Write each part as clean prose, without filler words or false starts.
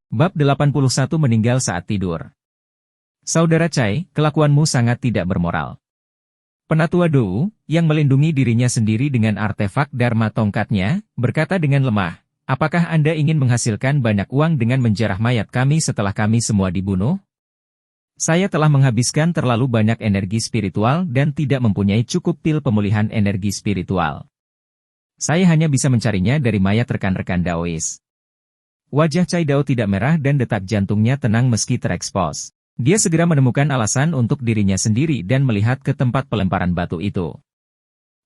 Bab 81 Meninggal saat tidur. Saudara Chai, kelakuanmu sangat tidak bermoral. Penatua Dou, yang melindungi dirinya sendiri dengan artefak Dharma tongkatnya, berkata dengan lemah, apakah Anda ingin menghasilkan banyak uang dengan menjarah mayat kami setelah kami semua dibunuh? Saya telah menghabiskan terlalu banyak energi spiritual dan tidak mempunyai cukup pil pemulihan energi spiritual. Saya hanya bisa mencarinya dari mayat rekan-rekan Daois. Wajah Chai Dao tidak merah dan detak jantungnya tenang meski terekspos. Dia segera menemukan alasan untuk dirinya sendiri dan melihat ke tempat pelemparan batu itu.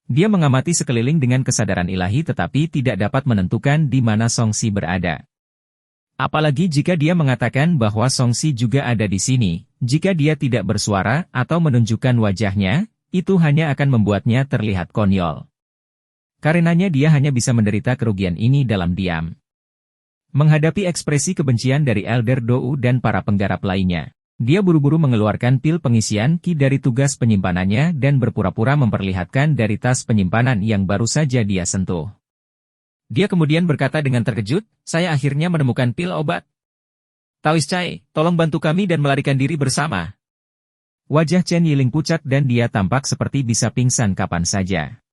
Dia mengamati sekeliling dengan kesadaran ilahi tetapi tidak dapat menentukan di mana Song Si berada. Apalagi jika dia mengatakan bahwa Song Si juga ada di sini, jika dia tidak bersuara atau menunjukkan wajahnya, itu hanya akan membuatnya terlihat konyol. Karenanya dia hanya bisa menderita kerugian ini dalam diam. Menghadapi ekspresi kebencian dari Elder Dou dan para penggarap lainnya, dia buru-buru mengeluarkan pil pengisian ki dari tugas penyimpanannya dan berpura-pura memperlihatkan dari tas penyimpanan yang baru saja dia sentuh. Dia kemudian berkata dengan terkejut, saya akhirnya menemukan pil obat. Taois Chai, tolong bantu kami dan melarikan diri bersama. Wajah Chen Yiling pucat dan dia tampak seperti bisa pingsan kapan saja.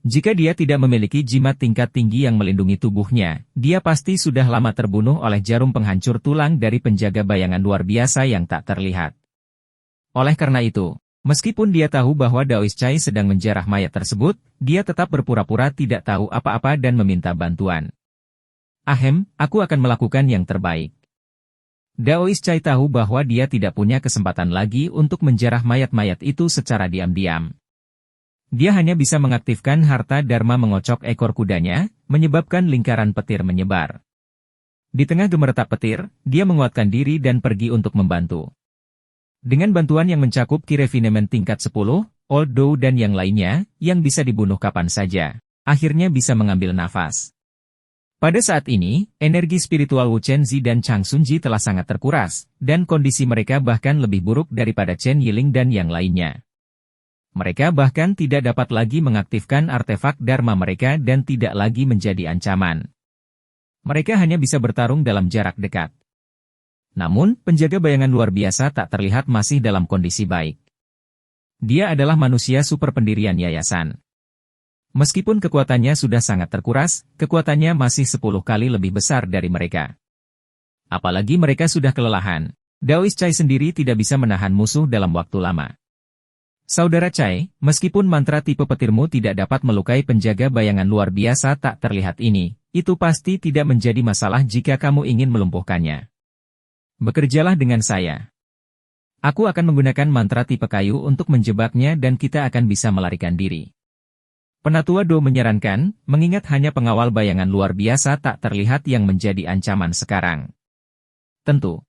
Jika dia tidak memiliki jimat tingkat tinggi yang melindungi tubuhnya, dia pasti sudah lama terbunuh oleh jarum penghancur tulang dari penjaga bayangan luar biasa yang tak terlihat. Oleh karena itu, meskipun dia tahu bahwa Daois Chai sedang menjarah mayat tersebut, dia tetap berpura-pura tidak tahu apa-apa dan meminta bantuan. Ahem, aku akan melakukan yang terbaik. Daois Chai tahu bahwa dia tidak punya kesempatan lagi untuk menjarah mayat-mayat itu secara diam-diam. Dia hanya bisa mengaktifkan harta Dharma mengocok ekor kudanya, menyebabkan lingkaran petir menyebar. Di tengah gemeretak petir, dia menguatkan diri dan pergi untuk membantu. Dengan bantuan yang mencakup Ki Refinement tingkat 10, Old Dou dan yang lainnya, yang bisa dibunuh kapan saja, akhirnya bisa mengambil nafas. Pada saat ini, energi spiritual Wu Chenzi dan Chang Sunji telah sangat terkuras, dan kondisi mereka bahkan lebih buruk daripada Chen Yiling dan yang lainnya. Mereka bahkan tidak dapat lagi mengaktifkan artefak Dharma mereka dan tidak lagi menjadi ancaman. Mereka hanya bisa bertarung dalam jarak dekat. Namun, penjaga bayangan luar biasa tak terlihat masih dalam kondisi baik. Dia adalah manusia super pendirian yayasan. Meskipun kekuatannya sudah sangat terkuras, kekuatannya masih 10 kali lebih besar dari mereka. Apalagi mereka sudah kelelahan. Daois Chai sendiri tidak bisa menahan musuh dalam waktu lama. Saudara Chai, meskipun mantra tipe petirmu tidak dapat melukai penjaga bayangan luar biasa tak terlihat ini, itu pasti tidak menjadi masalah jika kamu ingin melumpuhkannya. Bekerjalah dengan saya. Aku akan menggunakan mantra tipe kayu untuk menjebaknya dan kita akan bisa melarikan diri. Penatua Do menyarankan, mengingat hanya pengawal bayangan luar biasa tak terlihat yang menjadi ancaman sekarang. Tentu.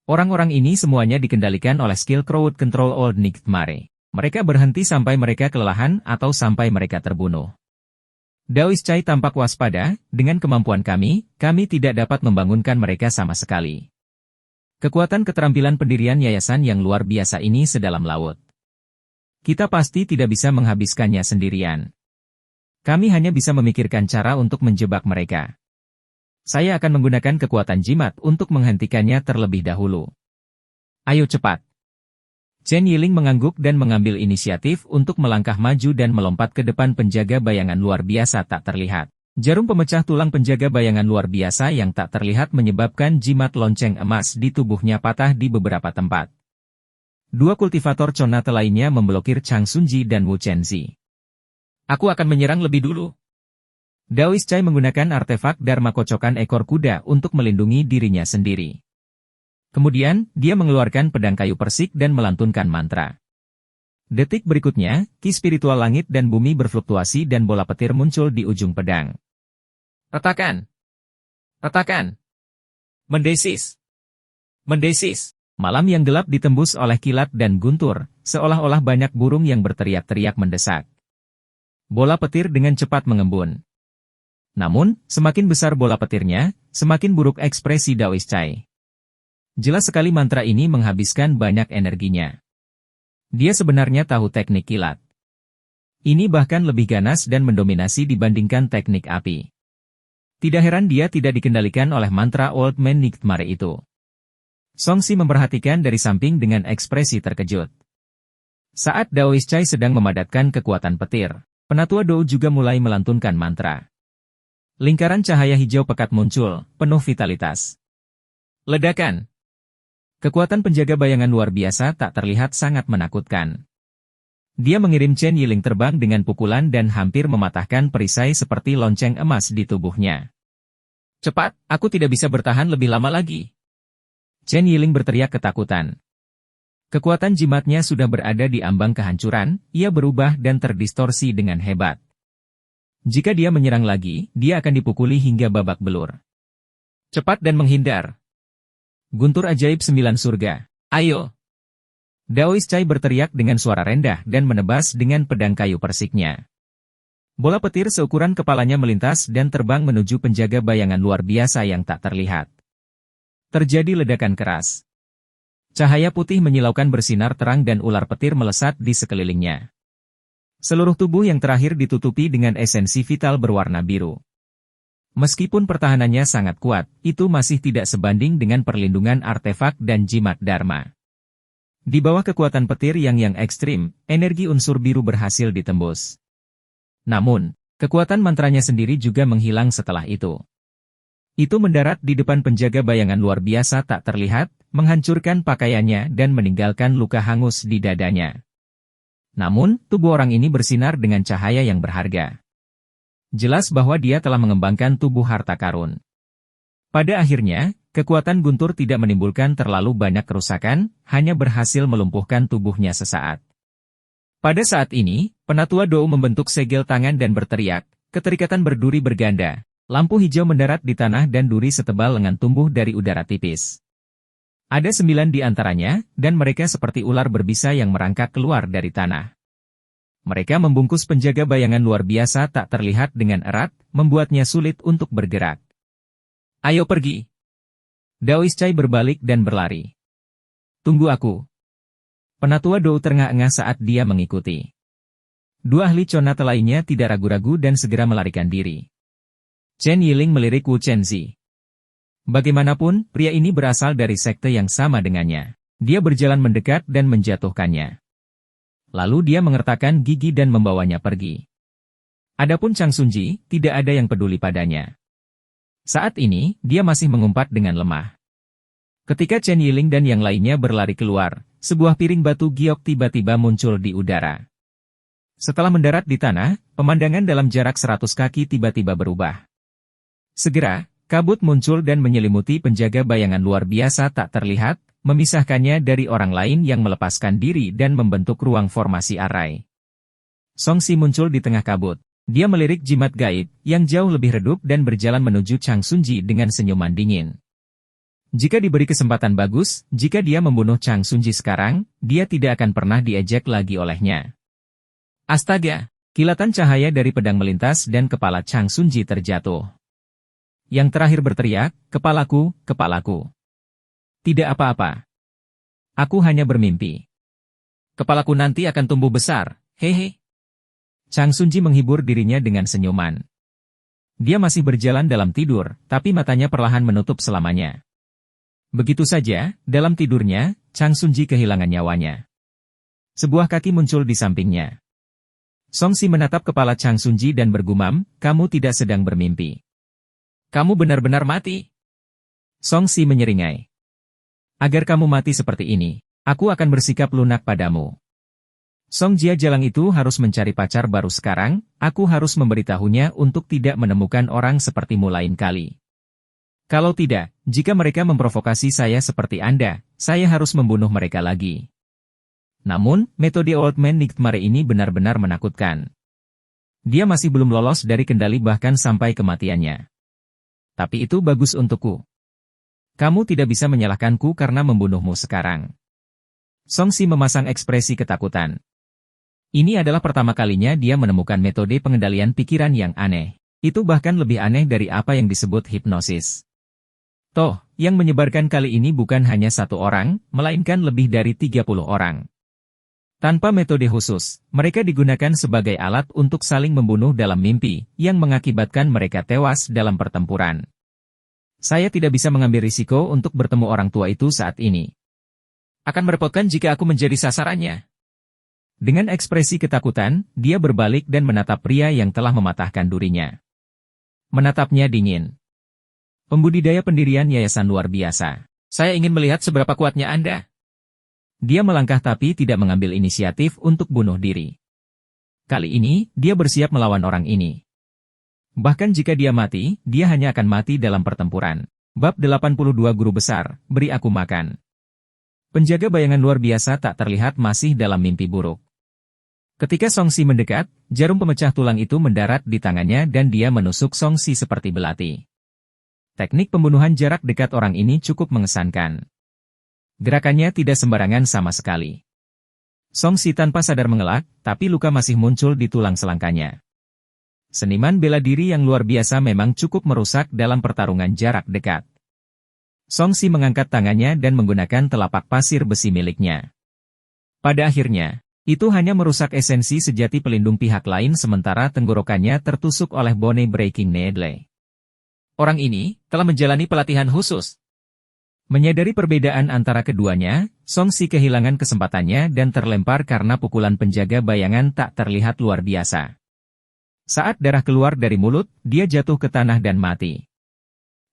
Orang-orang ini semuanya dikendalikan oleh skill Crowd Control Old Nightmare. Mereka berhenti sampai mereka kelelahan atau sampai mereka terbunuh. Daois Chai tampak waspada, dengan kemampuan kami tidak dapat membangunkan mereka sama sekali. Kekuatan keterampilan pendirian yayasan yang luar biasa ini sedalam laut. Kita pasti tidak bisa menghabiskannya sendirian. Kami hanya bisa memikirkan cara untuk menjebak mereka. Saya akan menggunakan kekuatan jimat untuk menghentikannya terlebih dahulu. Ayo cepat. Chen Yiling mengangguk dan mengambil inisiatif untuk melangkah maju dan melompat ke depan penjaga bayangan luar biasa tak terlihat. Jarum pemecah tulang penjaga bayangan luar biasa yang tak terlihat menyebabkan jimat lonceng emas di tubuhnya patah di beberapa tempat. Dua kultivator Conate lainnya memblokir Chang Sunji dan Wu Chenzi. Aku akan menyerang lebih dulu. Daois Chai menggunakan artefak Dharma kocokan ekor kuda untuk melindungi dirinya sendiri. Kemudian, dia mengeluarkan pedang kayu persik dan melantunkan mantra. Detik berikutnya, ki spiritual langit dan bumi berfluktuasi dan bola petir muncul di ujung pedang. Retakan! Retakan! Mendesis! Mendesis! Malam yang gelap ditembus oleh kilat dan guntur, seolah-olah banyak burung yang berteriak-teriak mendesak. Bola petir dengan cepat mengembun. Namun, semakin besar bola petirnya, semakin buruk ekspresi Daois Chai. Jelas sekali mantra ini menghabiskan banyak energinya. Dia sebenarnya tahu teknik kilat. Ini bahkan lebih ganas dan mendominasi dibandingkan teknik api. Tidak heran dia tidak dikendalikan oleh mantra Old Man Nightmare itu. Songsi memperhatikan dari samping dengan ekspresi terkejut. Saat Daoist Chai sedang memadatkan kekuatan petir, Penatua Dou juga mulai melantunkan mantra. Lingkaran cahaya hijau pekat muncul, penuh vitalitas. Ledakan. Kekuatan penjaga bayangan luar biasa tak terlihat sangat menakutkan. Dia mengirim Chen Yiling terbang dengan pukulan dan hampir mematahkan perisai seperti lonceng emas di tubuhnya. Cepat, aku tidak bisa bertahan lebih lama lagi. Chen Yiling berteriak ketakutan. Kekuatan jimatnya sudah berada di ambang kehancuran, ia berubah dan terdistorsi dengan hebat. Jika dia menyerang lagi, dia akan dipukuli hingga babak belur. Cepat dan menghindar. Guntur ajaib 9 surga. Ayo. Daoist Chai berteriak dengan suara rendah dan menebas dengan pedang kayu persiknya. Bola petir seukuran kepalanya melintas dan terbang menuju penjaga bayangan luar biasa yang tak terlihat. Terjadi ledakan keras. Cahaya putih menyilaukan bersinar terang dan ular petir melesat di sekelilingnya. Seluruh tubuh yang terakhir ditutupi dengan esensi vital berwarna biru. Meskipun pertahanannya sangat kuat, itu masih tidak sebanding dengan perlindungan artefak dan jimat Dharma. Di bawah kekuatan petir yang ekstrim, energi unsur biru berhasil ditembus. Namun, kekuatan mantranya sendiri juga menghilang setelah itu. Itu mendarat di depan penjaga bayangan luar biasa tak terlihat, menghancurkan pakaiannya dan meninggalkan luka hangus di dadanya. Namun, tubuh orang ini bersinar dengan cahaya yang berharga. Jelas bahwa dia telah mengembangkan tubuh harta karun. Pada akhirnya, kekuatan Guntur tidak menimbulkan terlalu banyak kerusakan, hanya berhasil melumpuhkan tubuhnya sesaat. Pada saat ini, Penatua Dou membentuk segel tangan dan berteriak, keterikatan berduri berganda. Lampu hijau mendarat di tanah dan duri setebal lengan tumbuh dari udara tipis. Ada 9 di antaranya, dan mereka seperti ular berbisa yang merangkak keluar dari tanah. Mereka membungkus penjaga bayangan luar biasa tak terlihat dengan erat, membuatnya sulit untuk bergerak. Ayo pergi. Daoist Chai berbalik dan berlari. Tunggu aku. Penatua Dou terengah-engah saat dia mengikuti. Dua ahli conate lainnya tidak ragu-ragu dan segera melarikan diri. Chen Yiling melirik Wu Chenzi. Bagaimanapun, pria ini berasal dari sekte yang sama dengannya. Dia berjalan mendekat dan menjatuhkannya. Lalu dia mengertakkan gigi dan membawanya pergi. Adapun Chang Sunji, tidak ada yang peduli padanya. Saat ini, dia masih mengumpat dengan lemah. Ketika Chen Yiling dan yang lainnya berlari keluar, sebuah piring batu giok tiba-tiba muncul di udara. Setelah mendarat di tanah, pemandangan dalam jarak 100 kaki tiba-tiba berubah. Segera, kabut muncul dan menyelimuti penjaga bayangan luar biasa tak terlihat, memisahkannya dari orang lain yang melepaskan diri dan membentuk ruang formasi arai. Songsi muncul di tengah kabut. Dia melirik jimat gaib, yang jauh lebih redup dan berjalan menuju Chang Sunji dengan senyuman dingin. Jika diberi kesempatan bagus, jika dia membunuh Chang Sunji sekarang, dia tidak akan pernah diejek lagi olehnya. Astaga! Kilatan cahaya dari pedang melintas dan kepala Chang Sunji terjatuh. Yang terakhir berteriak, kepalaku, kepalaku. Tidak apa-apa. Aku hanya bermimpi. Kepalaku nanti akan tumbuh besar, hehe. Chang Sunji menghibur dirinya dengan senyuman. Dia masih berjalan dalam tidur, tapi matanya perlahan menutup selamanya. Begitu saja, dalam tidurnya, Chang Sunji kehilangan nyawanya. Sebuah kaki muncul di sampingnya. Songsi menatap kepala Chang Sunji dan bergumam, kamu tidak sedang bermimpi. Kamu benar-benar mati. Songsi menyeringai. Agar kamu mati seperti ini, aku akan bersikap lunak padamu. Song Jia Jalang itu harus mencari pacar baru sekarang, aku harus memberitahunya untuk tidak menemukan orang sepertimu lain kali. Kalau tidak, jika mereka memprovokasi saya seperti Anda, saya harus membunuh mereka lagi. Namun, metode Old Man Nightmare ini benar-benar menakutkan. Dia masih belum lolos dari kendali bahkan sampai kematiannya. Tapi itu bagus untukku. Kamu tidak bisa menyalahkanku karena membunuhmu sekarang. Songsi memasang ekspresi ketakutan. Ini adalah pertama kalinya dia menemukan metode pengendalian pikiran yang aneh. Itu bahkan lebih aneh dari apa yang disebut hipnosis. Toh, yang menyebarkan kali ini bukan hanya satu orang, melainkan lebih dari 30 orang. Tanpa metode khusus, mereka digunakan sebagai alat untuk saling membunuh dalam mimpi, yang mengakibatkan mereka tewas dalam pertempuran. Saya tidak bisa mengambil risiko untuk bertemu orang tua itu saat ini. Akan merepotkan jika aku menjadi sasarannya. Dengan ekspresi ketakutan, dia berbalik dan menatap pria yang telah mematahkan durinya. Menatapnya dingin. Pembudidaya pendirian yayasan luar biasa. Saya ingin melihat seberapa kuatnya Anda. Dia melangkah tapi tidak mengambil inisiatif untuk bunuh diri. Kali ini, dia bersiap melawan orang ini. Bahkan jika dia mati, dia hanya akan mati dalam pertempuran. Bab 82 Guru Besar, beri aku makan. Penjaga bayangan luar biasa tak terlihat masih dalam mimpi buruk. Ketika Songsi mendekat, jarum pemecah tulang itu mendarat di tangannya dan dia menusuk Songsi seperti belati. Teknik pembunuhan jarak dekat orang ini cukup mengesankan. Gerakannya tidak sembarangan sama sekali. Songsi tanpa sadar mengelak, tapi luka masih muncul di tulang selangkanya. Seniman bela diri yang luar biasa memang cukup merusak dalam pertarungan jarak dekat. Songsi mengangkat tangannya dan menggunakan telapak pasir besi miliknya. Pada akhirnya, itu hanya merusak esensi sejati pelindung pihak lain sementara tenggorokannya tertusuk oleh Bone Breaking Needle. Orang ini telah menjalani pelatihan khusus. Menyadari perbedaan antara keduanya, Songsi kehilangan kesempatannya dan terlempar karena pukulan penjaga bayangan tak terlihat luar biasa. Saat darah keluar dari mulut, dia jatuh ke tanah dan mati.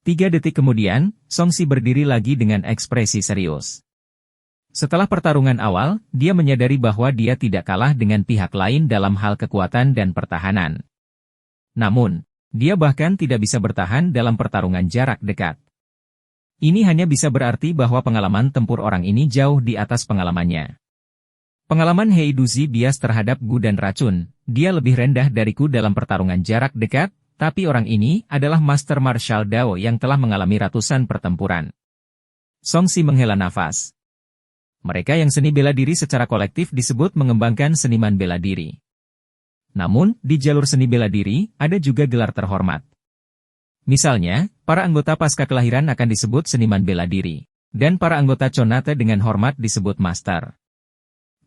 3 detik kemudian, Songsi berdiri lagi dengan ekspresi serius. Setelah pertarungan awal, dia menyadari bahwa dia tidak kalah dengan pihak lain dalam hal kekuatan dan pertahanan. Namun, dia bahkan tidak bisa bertahan dalam pertarungan jarak dekat. Ini hanya bisa berarti bahwa pengalaman tempur orang ini jauh di atas pengalamannya. Pengalaman Heiduzi bias terhadap Gu dan racun, dia lebih rendah dariku dalam pertarungan jarak dekat, tapi orang ini adalah Master Martial Dao yang telah mengalami ratusan pertempuran. Songsi menghela nafas. Mereka yang seni bela diri secara kolektif disebut mengembangkan seniman bela diri. Namun, di jalur seni bela diri, ada juga gelar terhormat. Misalnya, para anggota pasca kelahiran akan disebut seniman bela diri, dan para anggota Conate dengan hormat disebut master.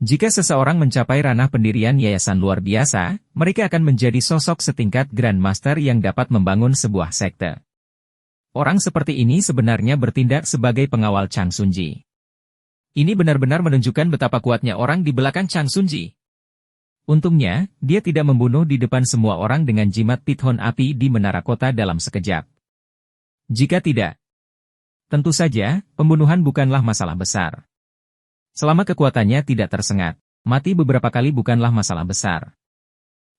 Jika seseorang mencapai ranah pendirian yayasan luar biasa, mereka akan menjadi sosok setingkat Grand Master yang dapat membangun sebuah sekte. Orang seperti ini sebenarnya bertindak sebagai pengawal Chang Sunji. Ini benar-benar menunjukkan betapa kuatnya orang di belakang Chang Sunji. Untungnya, dia tidak membunuh di depan semua orang dengan jimat pithon api di menara kota dalam sekejap. Jika tidak, tentu saja, pembunuhan bukanlah masalah besar. Selama kekuatannya tidak tersengat, mati beberapa kali bukanlah masalah besar.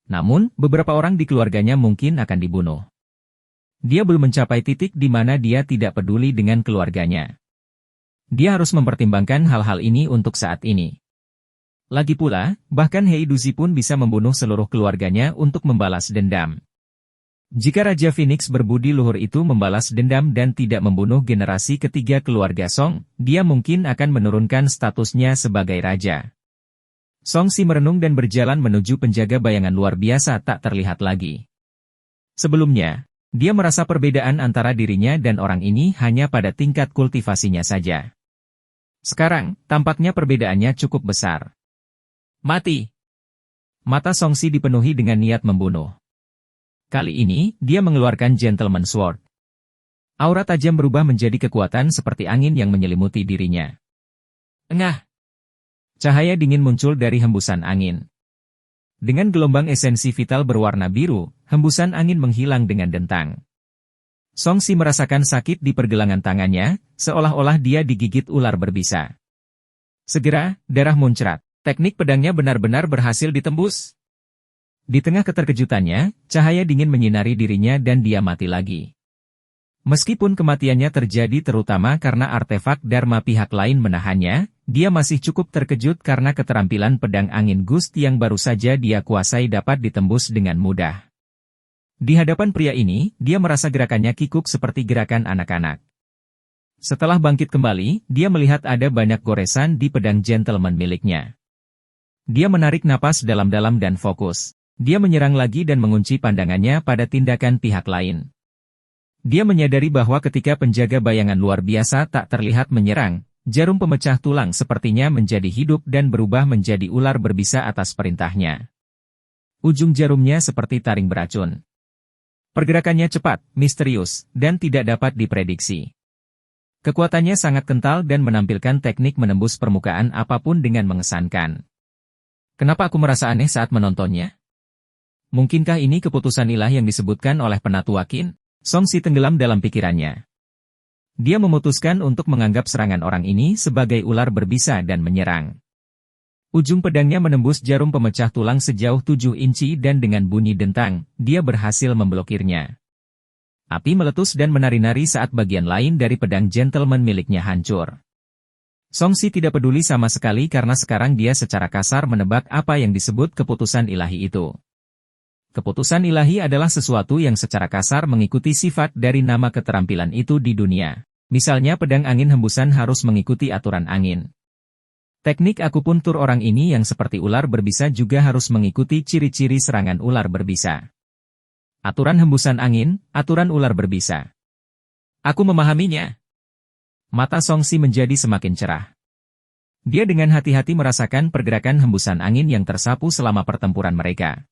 Namun, beberapa orang di keluarganya mungkin akan dibunuh. Dia belum mencapai titik di mana dia tidak peduli dengan keluarganya. Dia harus mempertimbangkan hal-hal ini untuk saat ini. Lagi pula, bahkan Heiduzi pun bisa membunuh seluruh keluarganya untuk membalas dendam. Jika Raja Phoenix berbudi luhur itu membalas dendam dan tidak membunuh generasi ketiga keluarga Song, dia mungkin akan menurunkan statusnya sebagai raja. Songsi merenung dan berjalan menuju penjaga bayangan luar biasa tak terlihat lagi. Sebelumnya, dia merasa perbedaan antara dirinya dan orang ini hanya pada tingkat kultivasinya saja. Sekarang, tampaknya perbedaannya cukup besar. Mati! Mata Songsi dipenuhi dengan niat membunuh. Kali ini, dia mengeluarkan Gentleman Sword. Aura tajam berubah menjadi kekuatan seperti angin yang menyelimuti dirinya. Engah! Cahaya dingin muncul dari hembusan angin. Dengan gelombang esensi vital berwarna biru, hembusan angin menghilang dengan dentang. Songsi merasakan sakit di pergelangan tangannya, seolah-olah dia digigit ular berbisa. Segera, darah muncrat. Teknik pedangnya benar-benar berhasil ditembus. Di tengah keterkejutannya, cahaya dingin menyinari dirinya dan dia mati lagi. Meskipun kematiannya terjadi terutama karena artefak Dharma pihak lain menahannya, dia masih cukup terkejut karena keterampilan pedang angin Gust yang baru saja dia kuasai dapat ditembus dengan mudah. Di hadapan pria ini, dia merasa gerakannya kikuk seperti gerakan anak-anak. Setelah bangkit kembali, dia melihat ada banyak goresan di pedang gentleman miliknya. Dia menarik napas dalam-dalam dan fokus. Dia menyerang lagi dan mengunci pandangannya pada tindakan pihak lain. Dia menyadari bahwa ketika penjaga bayangan luar biasa tak terlihat menyerang, Jarum pemecah tulang sepertinya menjadi hidup dan berubah menjadi ular berbisa atas perintahnya. Ujung jarumnya seperti taring beracun. Pergerakannya cepat, misterius, dan tidak dapat diprediksi. Kekuatannya sangat kental dan menampilkan teknik menembus permukaan apapun dengan mengesankan. Kenapa aku merasa aneh saat menontonnya? Mungkinkah ini keputusan ilahi yang disebutkan oleh Penatua Qin? Song Si tenggelam dalam pikirannya. Dia memutuskan untuk menganggap serangan orang ini sebagai ular berbisa dan menyerang. Ujung pedangnya menembus jarum pemecah tulang sejauh 7 inci dan dengan bunyi dentang, dia berhasil memblokirnya. Api meletus dan menari-nari saat bagian lain dari pedang gentleman miliknya hancur. Song Si tidak peduli sama sekali karena sekarang dia secara kasar menebak apa yang disebut keputusan ilahi itu. Keputusan ilahi adalah sesuatu yang secara kasar mengikuti sifat dari nama keterampilan itu di dunia. Misalnya pedang angin hembusan harus mengikuti aturan angin. Teknik akupuntur orang ini yang seperti ular berbisa juga harus mengikuti ciri-ciri serangan ular berbisa. Aturan hembusan angin, aturan ular berbisa. Aku memahaminya. Mata Song Si menjadi semakin cerah. Dia dengan hati-hati merasakan pergerakan hembusan angin yang tersapu selama pertempuran mereka.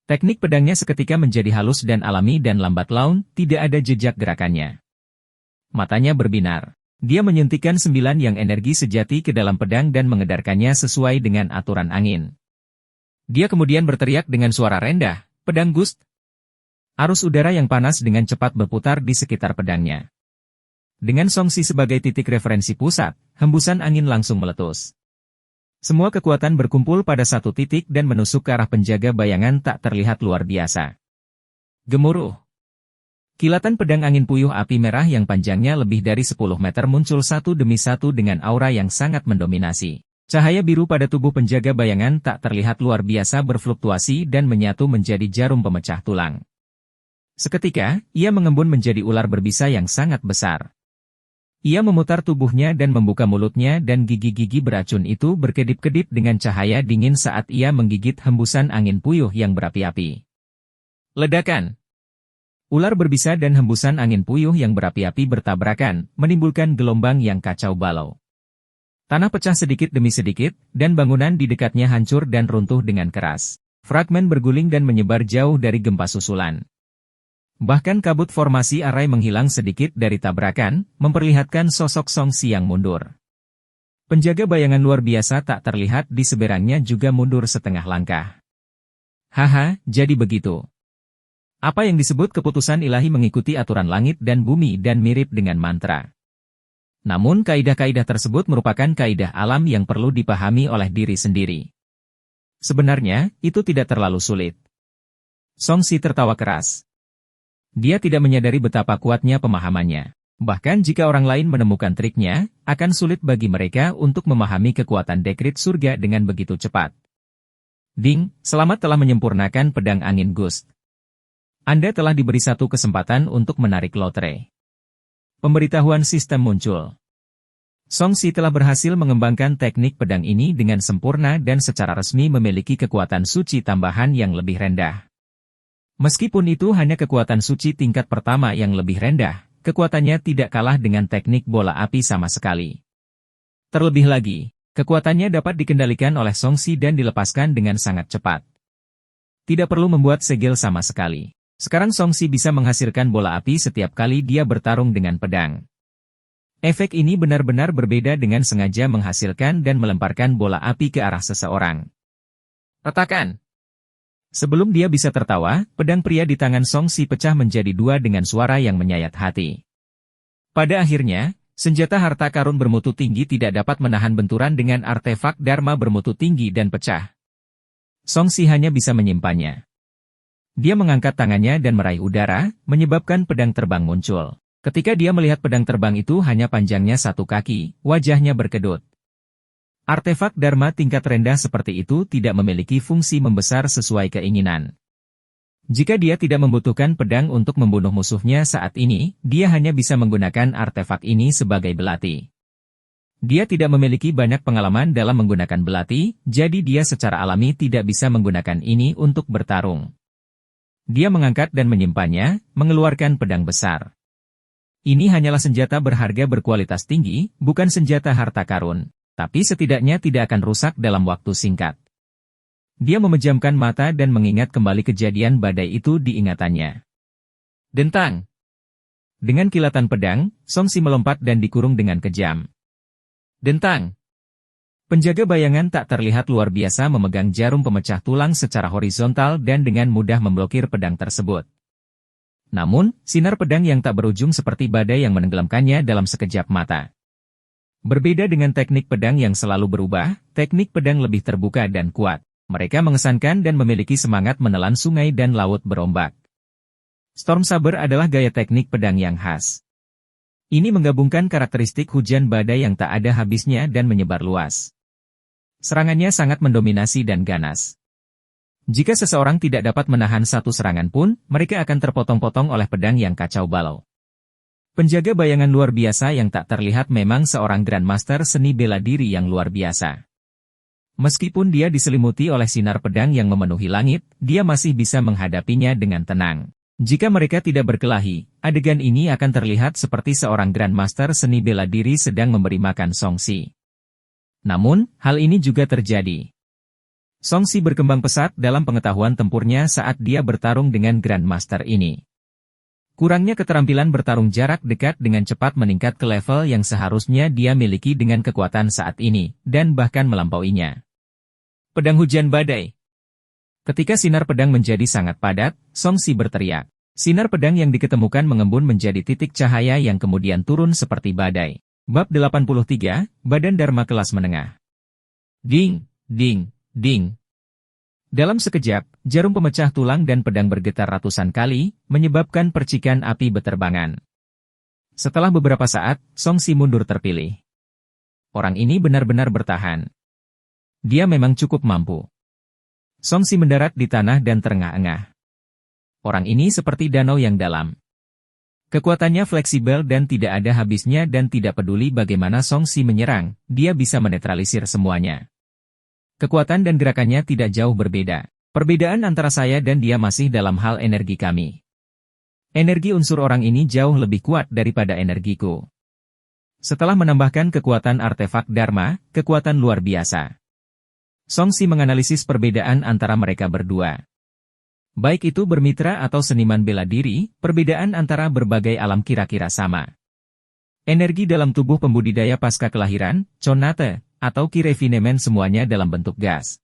Teknik pedangnya seketika menjadi halus dan alami dan lambat laun, tidak ada jejak gerakannya. Matanya berbinar. Dia menyuntikkan 9 yang energi sejati ke dalam pedang dan mengedarkannya sesuai dengan aturan angin. Dia kemudian berteriak dengan suara rendah, "Pedang Gust!" Arus udara yang panas dengan cepat berputar di sekitar pedangnya. Dengan Song Si sebagai titik referensi pusat, hembusan angin langsung meletus. Semua kekuatan berkumpul pada satu titik dan menusuk ke arah penjaga bayangan tak terlihat luar biasa. Gemuruh. Kilatan pedang angin puyuh api merah yang panjangnya lebih dari 10 meter muncul satu demi satu dengan aura yang sangat mendominasi. Cahaya biru pada tubuh penjaga bayangan tak terlihat luar biasa berfluktuasi dan menyatu menjadi jarum pemecah tulang. Seketika, ia mengembun menjadi ular berbisa yang sangat besar. Ia memutar tubuhnya dan membuka mulutnya dan gigi-gigi beracun itu berkedip-kedip dengan cahaya dingin saat ia menggigit hembusan angin puyuh yang berapi-api. Ledakan. Ular berbisa dan hembusan angin puyuh yang berapi-api bertabrakan, menimbulkan gelombang yang kacau balau. Tanah pecah sedikit demi sedikit, dan bangunan di dekatnya hancur dan runtuh dengan keras. Fragmen berguling dan menyebar jauh dari gempa susulan. Bahkan kabut formasi arai menghilang sedikit dari tabrakan, memperlihatkan sosok Song Si yang mundur. Penjaga bayangan luar biasa tak terlihat di seberangnya juga mundur setengah langkah. Haha, jadi begitu. Apa yang disebut keputusan ilahi mengikuti aturan langit dan bumi dan mirip dengan mantra. Namun kaidah-kaidah tersebut merupakan kaidah alam yang perlu dipahami oleh diri sendiri. Sebenarnya, itu tidak terlalu sulit. Song Si tertawa keras. Dia tidak menyadari betapa kuatnya pemahamannya. Bahkan jika orang lain menemukan triknya, akan sulit bagi mereka untuk memahami kekuatan dekrit surga dengan begitu cepat. Ding, selamat telah menyempurnakan pedang angin Gust. Anda telah diberi satu kesempatan untuk menarik lotre. Pemberitahuan sistem muncul. Song Si telah berhasil mengembangkan teknik pedang ini dengan sempurna dan secara resmi memiliki kekuatan suci tambahan yang lebih rendah. Meskipun itu hanya kekuatan suci tingkat pertama yang lebih rendah, kekuatannya tidak kalah dengan teknik bola api sama sekali. Terlebih lagi, kekuatannya dapat dikendalikan oleh Song Si dan dilepaskan dengan sangat cepat. Tidak perlu membuat segel sama sekali. Sekarang Song Si bisa menghasilkan bola api setiap kali dia bertarung dengan pedang. Efek ini benar-benar berbeda dengan sengaja menghasilkan dan melemparkan bola api ke arah seseorang. Retakan. Sebelum dia bisa tertawa, pedang pria di tangan Song Si pecah menjadi dua dengan suara yang menyayat hati. Pada akhirnya, senjata harta karun bermutu tinggi tidak dapat menahan benturan dengan artefak Dharma bermutu tinggi dan pecah. Song Si hanya bisa menyimpannya. Dia mengangkat tangannya dan meraih udara, menyebabkan pedang terbang muncul. Ketika dia melihat pedang terbang itu hanya panjangnya 1 kaki, wajahnya berkedut. Artefak Dharma tingkat rendah seperti itu tidak memiliki fungsi membesar sesuai keinginan. Jika dia tidak membutuhkan pedang untuk membunuh musuhnya saat ini, dia hanya bisa menggunakan artefak ini sebagai belati. Dia tidak memiliki banyak pengalaman dalam menggunakan belati, jadi dia secara alami tidak bisa menggunakan ini untuk bertarung. Dia mengangkat dan menyimpannya, mengeluarkan pedang besar. Ini hanyalah senjata berharga berkualitas tinggi, bukan senjata harta karun. Tapi setidaknya tidak akan rusak dalam waktu singkat. Dia memejamkan mata dan mengingat kembali kejadian badai itu di ingatannya. Dentang! Dengan kilatan pedang, Songsi melompat dan dikurung dengan kejam. Dentang! Penjaga bayangan tak terlihat luar biasa memegang jarum pemecah tulang secara horizontal dan dengan mudah memblokir pedang tersebut. Namun, sinar pedang yang tak berujung seperti badai yang menenggelamkannya dalam sekejap mata. Berbeda dengan teknik pedang yang selalu berubah, teknik pedang lebih terbuka dan kuat. Mereka mengesankan dan memiliki semangat menelan sungai dan laut berombak. Storm Saber adalah gaya teknik pedang yang khas. Ini menggabungkan karakteristik hujan badai yang tak ada habisnya dan menyebar luas. Serangannya sangat mendominasi dan ganas. Jika seseorang tidak dapat menahan satu serangan pun, mereka akan terpotong-potong oleh pedang yang kacau balau. Penjaga bayangan luar biasa yang tak terlihat memang seorang Grandmaster seni bela diri yang luar biasa. Meskipun dia diselimuti oleh sinar pedang yang memenuhi langit, dia masih bisa menghadapinya dengan tenang. Jika mereka tidak berkelahi, adegan ini akan terlihat seperti seorang Grandmaster seni bela diri sedang memberi makan Songsi. Namun, hal ini juga terjadi. Songsi berkembang pesat dalam pengetahuan tempurnya saat dia bertarung dengan Grandmaster ini. Kurangnya keterampilan bertarung jarak dekat dengan cepat meningkat ke level yang seharusnya dia miliki dengan kekuatan saat ini, dan bahkan melampauinya. Pedang hujan badai. Ketika sinar pedang menjadi sangat padat, Songsi berteriak. Sinar pedang yang diketemukan mengembun menjadi titik cahaya yang kemudian turun seperti badai. Bab 83, Badan Dharma Kelas Menengah. Ding, ding. Ding. Dalam sekejap, jarum pemecah tulang dan pedang bergetar ratusan kali, menyebabkan percikan api beterbangan. Setelah beberapa saat, Songsi mundur terpilih. Orang ini benar-benar bertahan. Dia memang cukup mampu. Songsi mendarat di tanah dan terengah-engah. Orang ini seperti danau yang dalam. Kekuatannya fleksibel dan tidak ada habisnya dan tidak peduli bagaimana Songsi menyerang, dia bisa menetralisir semuanya. Kekuatan dan gerakannya tidak jauh berbeda. Perbedaan antara saya dan dia masih dalam hal energi kami. Energi unsur orang ini jauh lebih kuat daripada energiku. Setelah menambahkan kekuatan artefak Dharma, kekuatan luar biasa. Songsi menganalisis perbedaan antara mereka berdua. Baik itu bermitra atau seniman bela diri, perbedaan antara berbagai alam kira-kira sama. Energi dalam tubuh pembudidaya pasca kelahiran, Chonate, atau Ki Refinement semuanya dalam bentuk gas.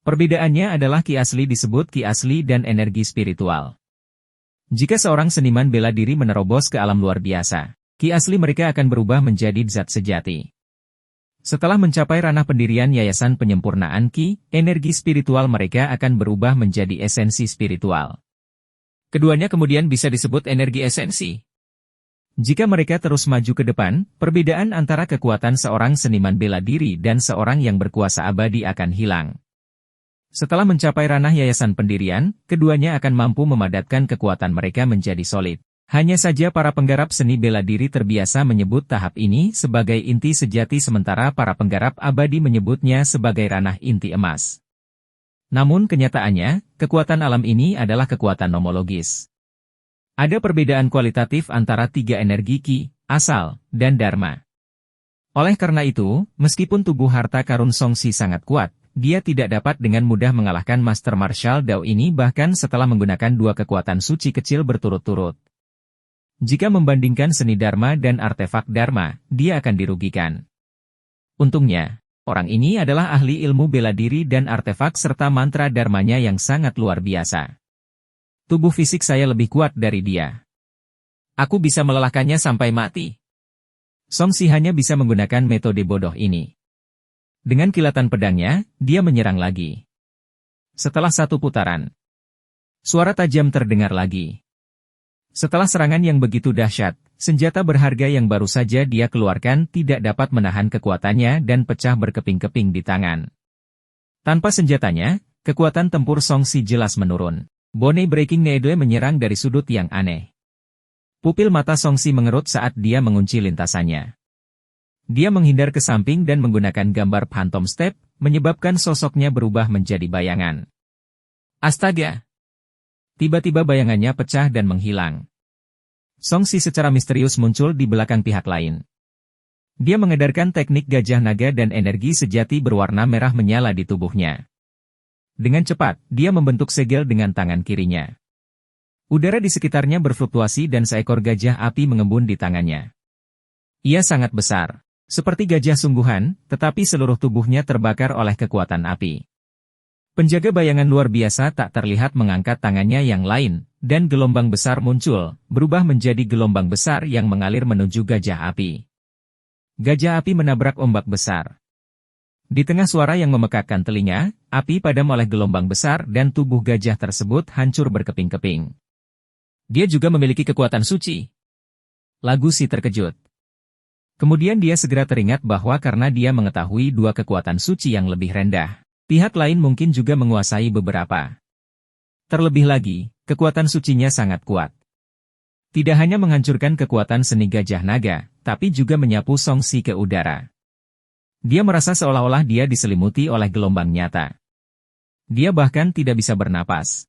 Perbedaannya adalah Ki asli disebut Ki asli dan energi spiritual. Jika seorang seniman bela diri menerobos ke alam luar biasa, Ki asli mereka akan berubah menjadi zat sejati. Setelah mencapai ranah pendirian Yayasan Penyempurnaan Ki, energi spiritual mereka akan berubah menjadi esensi spiritual. Keduanya kemudian bisa disebut energi esensi. Jika mereka terus maju ke depan, perbedaan antara kekuatan seorang seniman bela diri dan seorang yang berkuasa abadi akan hilang. Setelah mencapai ranah yayasan pendirian, keduanya akan mampu memadatkan kekuatan mereka menjadi solid. Hanya saja para penggarap seni bela diri terbiasa menyebut tahap ini sebagai inti sejati sementara para penggarap abadi menyebutnya sebagai ranah inti emas. Namun kenyataannya, kekuatan alam ini adalah kekuatan nomologis. Ada perbedaan kualitatif antara tiga energi Ki, asal, dan Dharma. Oleh karena itu, meskipun tubuh harta karun Songsi sangat kuat, dia tidak dapat dengan mudah mengalahkan Master Martial Dao ini bahkan setelah menggunakan dua kekuatan suci kecil berturut-turut. Jika membandingkan seni Dharma dan artefak Dharma, dia akan dirugikan. Untungnya, orang ini adalah ahli ilmu bela diri dan artefak serta mantra Dharmanya yang sangat luar biasa. Tubuh fisik saya lebih kuat dari dia. Aku bisa melelahkannya sampai mati. Songsi hanya bisa menggunakan metode bodoh ini. Dengan kilatan pedangnya, dia menyerang lagi. Setelah satu putaran, suara tajam terdengar lagi. Setelah serangan yang begitu dahsyat, senjata berharga yang baru saja dia keluarkan tidak dapat menahan kekuatannya dan pecah berkeping-keping di tangan. Tanpa senjatanya, kekuatan tempur Songsi jelas menurun. Bone Breaking Needle menyerang dari sudut yang aneh. Pupil mata Songsi mengerut saat dia mengunci lintasannya. Dia menghindar ke samping dan menggunakan gambar Phantom Step, menyebabkan sosoknya berubah menjadi bayangan. Astaga! Tiba-tiba bayangannya pecah dan menghilang. Songsi secara misterius muncul di belakang pihak lain. Dia mengedarkan teknik gajah naga dan energi sejati berwarna merah menyala di tubuhnya. Dengan cepat, dia membentuk segel dengan tangan kirinya. Udara di sekitarnya berfluktuasi dan seekor gajah api mengembun di tangannya. Ia sangat besar, seperti gajah sungguhan, tetapi seluruh tubuhnya terbakar oleh kekuatan api. Penjaga bayangan luar biasa tak terlihat mengangkat tangannya yang lain, dan gelombang besar muncul, berubah menjadi gelombang besar yang mengalir menuju gajah api. Gajah api menabrak ombak besar. Di tengah suara yang memekakkan telinga, api padam oleh gelombang besar dan tubuh gajah tersebut hancur berkeping-keping. Dia juga memiliki kekuatan suci. Lagu Si terkejut. Kemudian dia segera teringat bahwa karena dia mengetahui dua kekuatan suci yang lebih rendah, pihak lain mungkin juga menguasai beberapa. Terlebih lagi, kekuatan sucinya sangat kuat. Tidak hanya menghancurkan kekuatan seni gajah naga, tapi juga menyapu Songsi ke udara. Dia merasa seolah-olah dia diselimuti oleh gelombang nyata. Dia bahkan tidak bisa bernapas.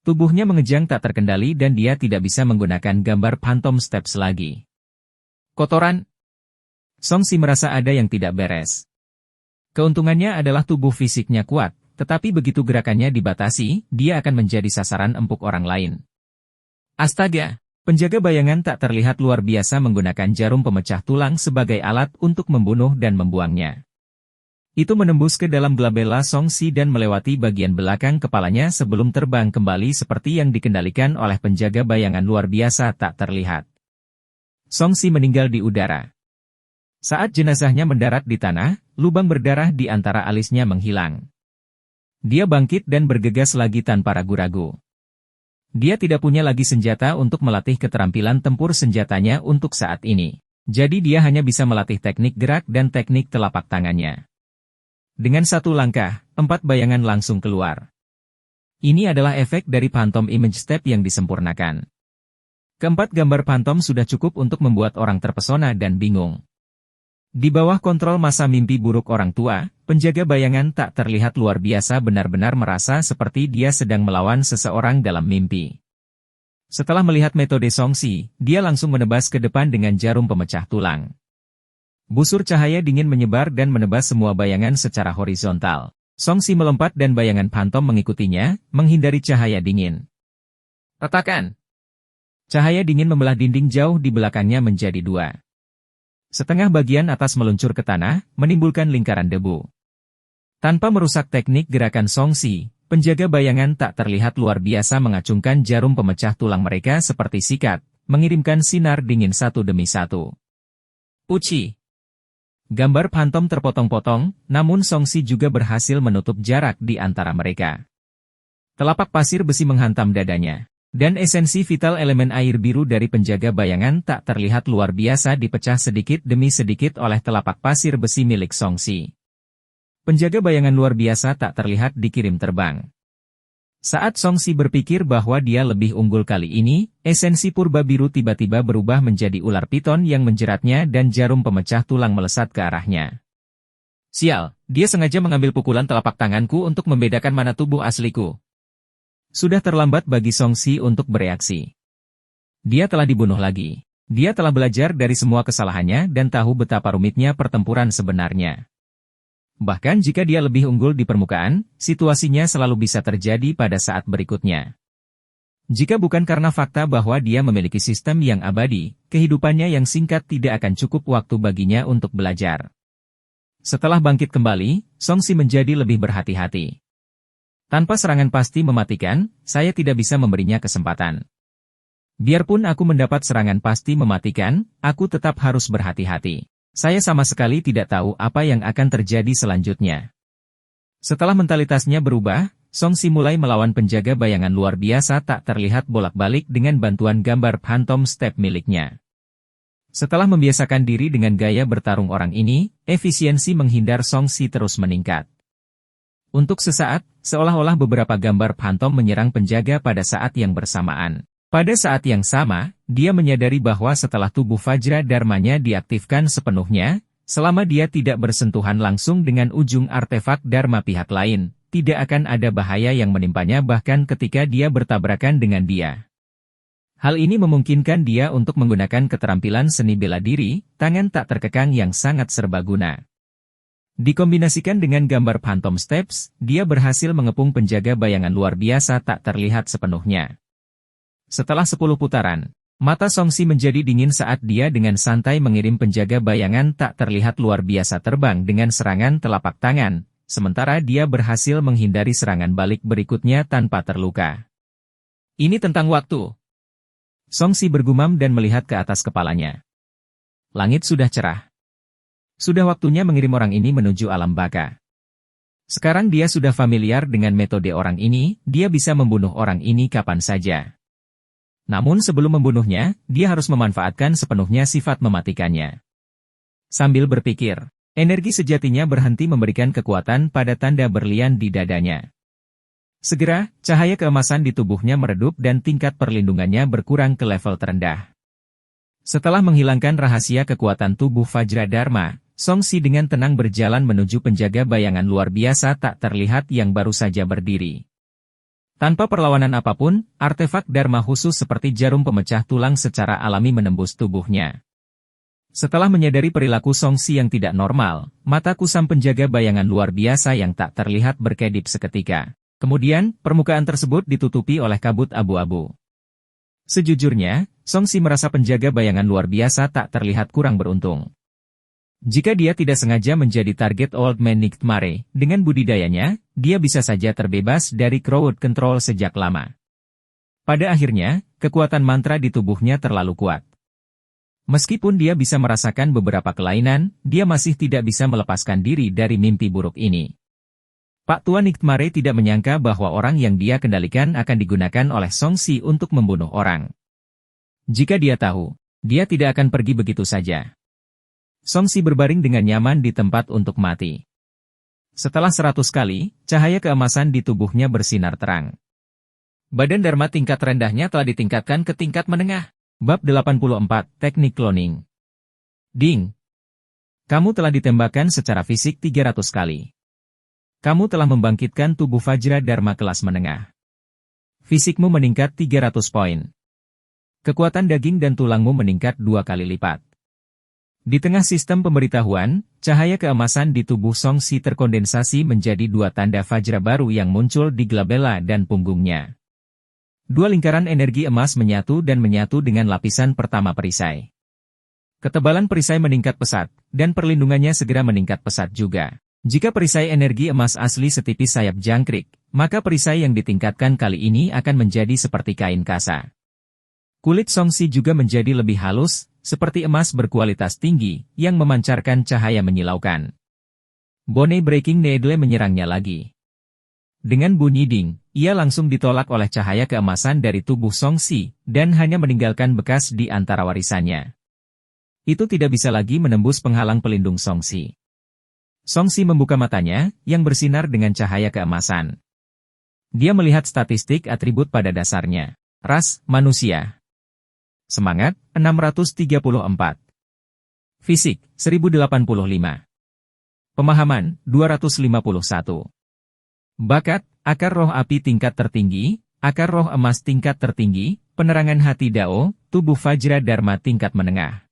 Tubuhnya mengejang tak terkendali dan dia tidak bisa menggunakan gambar Phantom Steps lagi. Kotoran. Songsi merasa ada yang tidak beres. Keuntungannya adalah tubuh fisiknya kuat, tetapi begitu gerakannya dibatasi, dia akan menjadi sasaran empuk orang lain. Astaga! Penjaga bayangan tak terlihat luar biasa menggunakan jarum pemecah tulang sebagai alat untuk membunuh dan membuangnya. Itu menembus ke dalam glabella Songsi dan melewati bagian belakang kepalanya sebelum terbang kembali seperti yang dikendalikan oleh penjaga bayangan luar biasa tak terlihat. Songsi meninggal di udara. Saat jenazahnya mendarat di tanah, lubang berdarah di antara alisnya menghilang. Dia bangkit dan bergegas lagi tanpa ragu-ragu. Dia tidak punya lagi senjata untuk melatih keterampilan tempur senjatanya untuk saat ini. Jadi dia hanya bisa melatih teknik gerak dan teknik telapak tangannya. Dengan satu langkah, 4 bayangan langsung keluar. Ini adalah efek dari Phantom Image Step yang disempurnakan. Keempat gambar Phantom sudah cukup untuk membuat orang terpesona dan bingung. Di bawah kontrol masa mimpi buruk orang tua, penjaga bayangan tak terlihat luar biasa benar-benar merasa seperti dia sedang melawan seseorang dalam mimpi. Setelah melihat metode Songsi, dia langsung menebas ke depan dengan jarum pemecah tulang. Busur cahaya dingin menyebar dan menebas semua bayangan secara horizontal. Songsi melompat dan bayangan Phantom mengikutinya, menghindari cahaya dingin. Retakan! Cahaya dingin membelah dinding jauh di belakangnya menjadi 2. Setengah bagian atas meluncur ke tanah, menimbulkan lingkaran debu. Tanpa merusak teknik gerakan Songsi, penjaga bayangan tak terlihat luar biasa mengacungkan jarum pemecah tulang mereka seperti sikat, mengirimkan sinar dingin satu demi satu. Uci. Gambar Phantom terpotong-potong, namun Songsi juga berhasil menutup jarak di antara mereka. Telapak pasir besi menghantam dadanya. Dan esensi vital elemen air biru dari penjaga bayangan tak terlihat luar biasa dipecah sedikit demi sedikit oleh telapak pasir besi milik Songsi. Penjaga bayangan luar biasa tak terlihat dikirim terbang. Saat Songsi berpikir bahwa dia lebih unggul kali ini, esensi purba biru tiba-tiba berubah menjadi ular piton yang menjeratnya dan jarum pemecah tulang melesat ke arahnya. Sial, dia sengaja mengambil pukulan telapak tanganku untuk membedakan mana tubuh asliku. Sudah terlambat bagi Songsi untuk bereaksi. Dia telah dibunuh lagi. Dia telah belajar dari semua kesalahannya dan tahu betapa rumitnya pertempuran sebenarnya. Bahkan jika dia lebih unggul di permukaan, situasinya selalu bisa terjadi pada saat berikutnya. Jika bukan karena fakta bahwa dia memiliki sistem yang abadi, kehidupannya yang singkat tidak akan cukup waktu baginya untuk belajar. Setelah bangkit kembali, Songsi menjadi lebih berhati-hati. Tanpa serangan pasti mematikan, saya tidak bisa memberinya kesempatan. Biarpun aku mendapat serangan pasti mematikan, aku tetap harus berhati-hati. Saya sama sekali tidak tahu apa yang akan terjadi selanjutnya. Setelah mentalitasnya berubah, Songsi mulai melawan penjaga bayangan luar biasa tak terlihat bolak-balik dengan bantuan gambar Phantom Step miliknya. Setelah membiasakan diri dengan gaya bertarung orang ini, efisiensi menghindar Songsi terus meningkat. Untuk sesaat, seolah-olah beberapa gambar Phantom menyerang penjaga pada saat yang bersamaan. Pada saat yang sama, dia menyadari bahwa setelah tubuh Vajra Dharmanya diaktifkan sepenuhnya, selama dia tidak bersentuhan langsung dengan ujung artefak Dharma pihak lain, tidak akan ada bahaya yang menimpanya bahkan ketika dia bertabrakan dengan dia. Hal ini memungkinkan dia untuk menggunakan keterampilan seni bela diri, tangan tak terkekang yang sangat serbaguna. Dikombinasikan dengan gambar Phantom Steps, dia berhasil mengepung penjaga bayangan luar biasa tak terlihat sepenuhnya. Setelah 10 putaran, mata Songsi menjadi dingin saat dia dengan santai mengirim penjaga bayangan tak terlihat luar biasa terbang dengan serangan telapak tangan, sementara dia berhasil menghindari serangan balik berikutnya tanpa terluka. Ini tentang waktu. Songsi bergumam dan melihat ke atas kepalanya. Langit sudah cerah. Sudah waktunya mengirim orang ini menuju alam baka. Sekarang dia sudah familiar dengan metode orang ini, dia bisa membunuh orang ini kapan saja. Namun sebelum membunuhnya, dia harus memanfaatkan sepenuhnya sifat mematikannya. Sambil berpikir, energi sejatinya berhenti memberikan kekuatan pada tanda berlian di dadanya. Segera, cahaya keemasan di tubuhnya meredup dan tingkat perlindungannya berkurang ke level terendah. Setelah menghilangkan rahasia kekuatan tubuh Vajra Dharma, Songsi dengan tenang berjalan menuju penjaga bayangan luar biasa tak terlihat yang baru saja berdiri. Tanpa perlawanan apapun, artefak Dharma khusus seperti jarum pemecah tulang secara alami menembus tubuhnya. Setelah menyadari perilaku Songsi yang tidak normal, mata kusam penjaga bayangan luar biasa yang tak terlihat berkedip seketika. Kemudian, permukaan tersebut ditutupi oleh kabut abu-abu. Sejujurnya, Songsi merasa penjaga bayangan luar biasa tak terlihat kurang beruntung. Jika dia tidak sengaja menjadi target Old Man Nightmare, dengan budidayanya, dia bisa saja terbebas dari crowd control sejak lama. Pada akhirnya, kekuatan mantra di tubuhnya terlalu kuat. Meskipun dia bisa merasakan beberapa kelainan, dia masih tidak bisa melepaskan diri dari mimpi buruk ini. Pak Tua Nightmare tidak menyangka bahwa orang yang dia kendalikan akan digunakan oleh Songsi untuk membunuh orang. Jika dia tahu, dia tidak akan pergi begitu saja. Songsi berbaring dengan nyaman di tempat untuk mati. Setelah 100 kali, cahaya keemasan di tubuhnya bersinar terang. Badan Dharma tingkat rendahnya telah ditingkatkan ke tingkat menengah. Bab 84, Teknik Cloning. Ding! Kamu telah ditembakkan secara fisik 300 kali. Kamu telah membangkitkan tubuh Vajra Dharma kelas menengah. Fisikmu meningkat 300 poin. Kekuatan daging dan tulangmu meningkat 2 kali lipat. Di tengah sistem pemberitahuan, cahaya keemasan di tubuh Songsi terkondensasi menjadi 2 tanda Vajra baru yang muncul di glabella dan punggungnya. 2 lingkaran energi emas menyatu dan menyatu dengan lapisan pertama perisai. Ketebalan perisai meningkat pesat, dan perlindungannya segera meningkat pesat juga. Jika perisai energi emas asli setipis sayap jangkrik, maka perisai yang ditingkatkan kali ini akan menjadi seperti kain kasa. Kulit Songsi juga menjadi lebih halus, seperti emas berkualitas tinggi, yang memancarkan cahaya menyilaukan. Bone Breaking Needle menyerangnya lagi. Dengan bunyi ding, ia langsung ditolak oleh cahaya keemasan dari tubuh Songsi, dan hanya meninggalkan bekas di antara warisannya. Itu tidak bisa lagi menembus penghalang pelindung Songsi. Songsi membuka matanya, yang bersinar dengan cahaya keemasan. Dia melihat statistik atribut pada dasarnya. Ras, manusia. Semangat, 634. Fisik, 1085. Pemahaman, 251. Bakat, akar roh api tingkat tertinggi, akar roh emas tingkat tertinggi, penerangan hati Dao, tubuh Vajra Dharma tingkat menengah.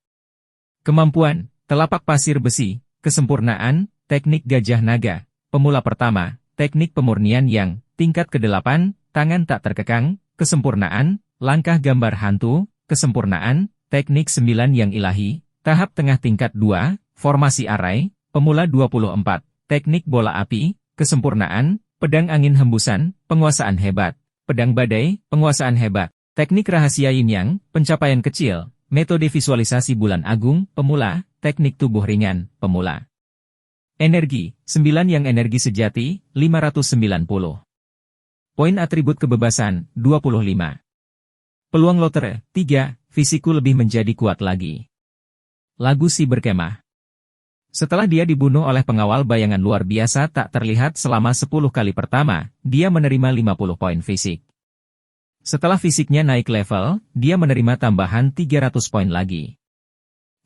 Kemampuan, telapak pasir besi, kesempurnaan, teknik gajah naga, pemula pertama, teknik pemurnian yang, tingkat ke-8, tangan tak terkekang, kesempurnaan, langkah gambar hantu, kesempurnaan, teknik 9 yang ilahi, tahap tengah tingkat 2, formasi arai, pemula 24, teknik bola api, kesempurnaan, pedang angin hembusan, penguasaan hebat, pedang badai, penguasaan hebat, teknik rahasia yin yang, pencapaian kecil, metode visualisasi bulan agung, pemula, teknik tubuh ringan, pemula. Energi, 9 yang energi sejati, 590. Poin atribut kebebasan, 25. Peluang lotre, 3, fisikku lebih menjadi kuat lagi. Lagu si berkemah. Setelah dia dibunuh oleh pengawal bayangan luar biasa tak terlihat selama 10 kali pertama, dia menerima 50 poin fisik. Setelah fisiknya naik level, dia menerima tambahan 300 poin lagi.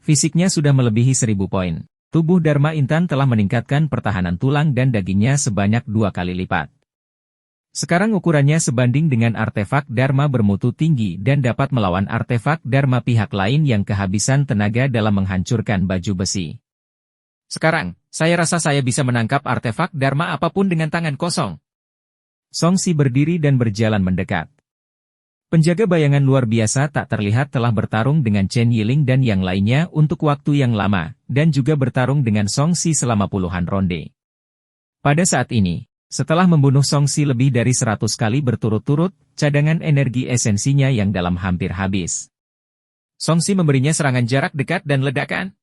Fisiknya sudah melebihi 1000 poin. Tubuh Dharma Intan telah meningkatkan pertahanan tulang dan dagingnya sebanyak 2 kali lipat. Sekarang ukurannya sebanding dengan artefak Dharma bermutu tinggi dan dapat melawan artefak Dharma pihak lain yang kehabisan tenaga dalam menghancurkan baju besi. Sekarang, saya rasa saya bisa menangkap artefak Dharma apapun dengan tangan kosong. Songsi berdiri dan berjalan mendekat. Penjaga bayangan luar biasa tak terlihat telah bertarung dengan Chen Yiling dan yang lainnya untuk waktu yang lama, dan juga bertarung dengan Songsi selama puluhan ronde. Pada saat ini, setelah membunuh Songsi lebih dari 100 kali berturut-turut, cadangan energi esensinya yang dalam hampir habis. Songsi memberinya serangan jarak dekat dan ledakan.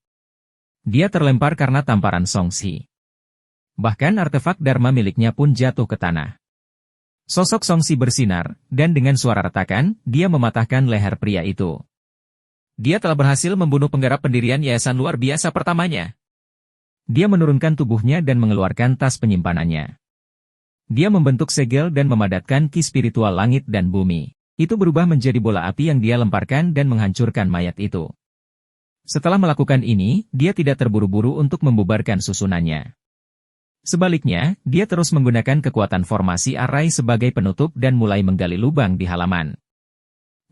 Dia terlempar karena tamparan Songsi. Bahkan artefak Dharma miliknya pun jatuh ke tanah. Sosok Songsi bersinar, dan dengan suara retakan, dia mematahkan leher pria itu. Dia telah berhasil membunuh penggarap pendirian yayasan luar biasa pertamanya. Dia menurunkan tubuhnya dan mengeluarkan tas penyimpanannya. Dia membentuk segel dan memadatkan ki spiritual langit dan bumi. Itu berubah menjadi bola api yang dia lemparkan dan menghancurkan mayat itu. Setelah melakukan ini, dia tidak terburu-buru untuk membubarkan susunannya. Sebaliknya, dia terus menggunakan kekuatan formasi arai sebagai penutup dan mulai menggali lubang di halaman.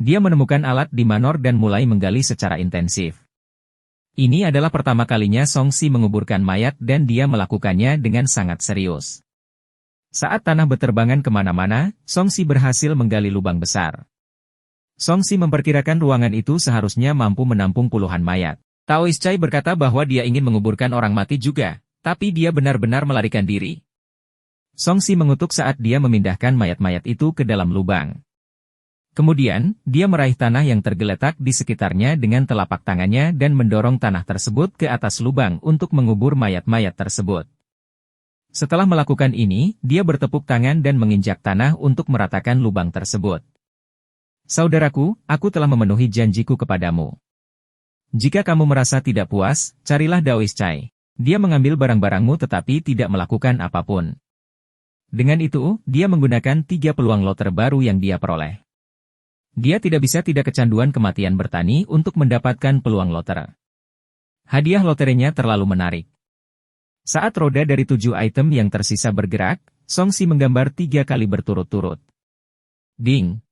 Dia menemukan alat di manor dan mulai menggali secara intensif. Ini adalah pertama kalinya Songsi menguburkan mayat dan dia melakukannya dengan sangat serius. Saat tanah berterbangan kemana-mana, Songsi berhasil menggali lubang besar. Songsi memperkirakan ruangan itu seharusnya mampu menampung puluhan mayat. Taoist Chai berkata bahwa dia ingin menguburkan orang mati juga, tapi dia benar-benar melarikan diri. Songsi mengutuk saat dia memindahkan mayat-mayat itu ke dalam lubang. Kemudian, dia meraih tanah yang tergeletak di sekitarnya dengan telapak tangannya dan mendorong tanah tersebut ke atas lubang untuk mengubur mayat-mayat tersebut. Setelah melakukan ini, dia bertepuk tangan dan menginjak tanah untuk meratakan lubang tersebut. Saudaraku, aku telah memenuhi janjiku kepadamu. Jika kamu merasa tidak puas, carilah Daoist Chai. Dia mengambil barang-barangmu tetapi tidak melakukan apapun. Dengan itu, dia menggunakan 3 peluang loter baru yang dia peroleh. Dia tidak kecanduan kematian bertani untuk mendapatkan peluang loter. Hadiah loterinya terlalu menarik. Saat roda dari 7 item yang tersisa bergerak, Songsi menggambar 3 kali berturut-turut. Ding!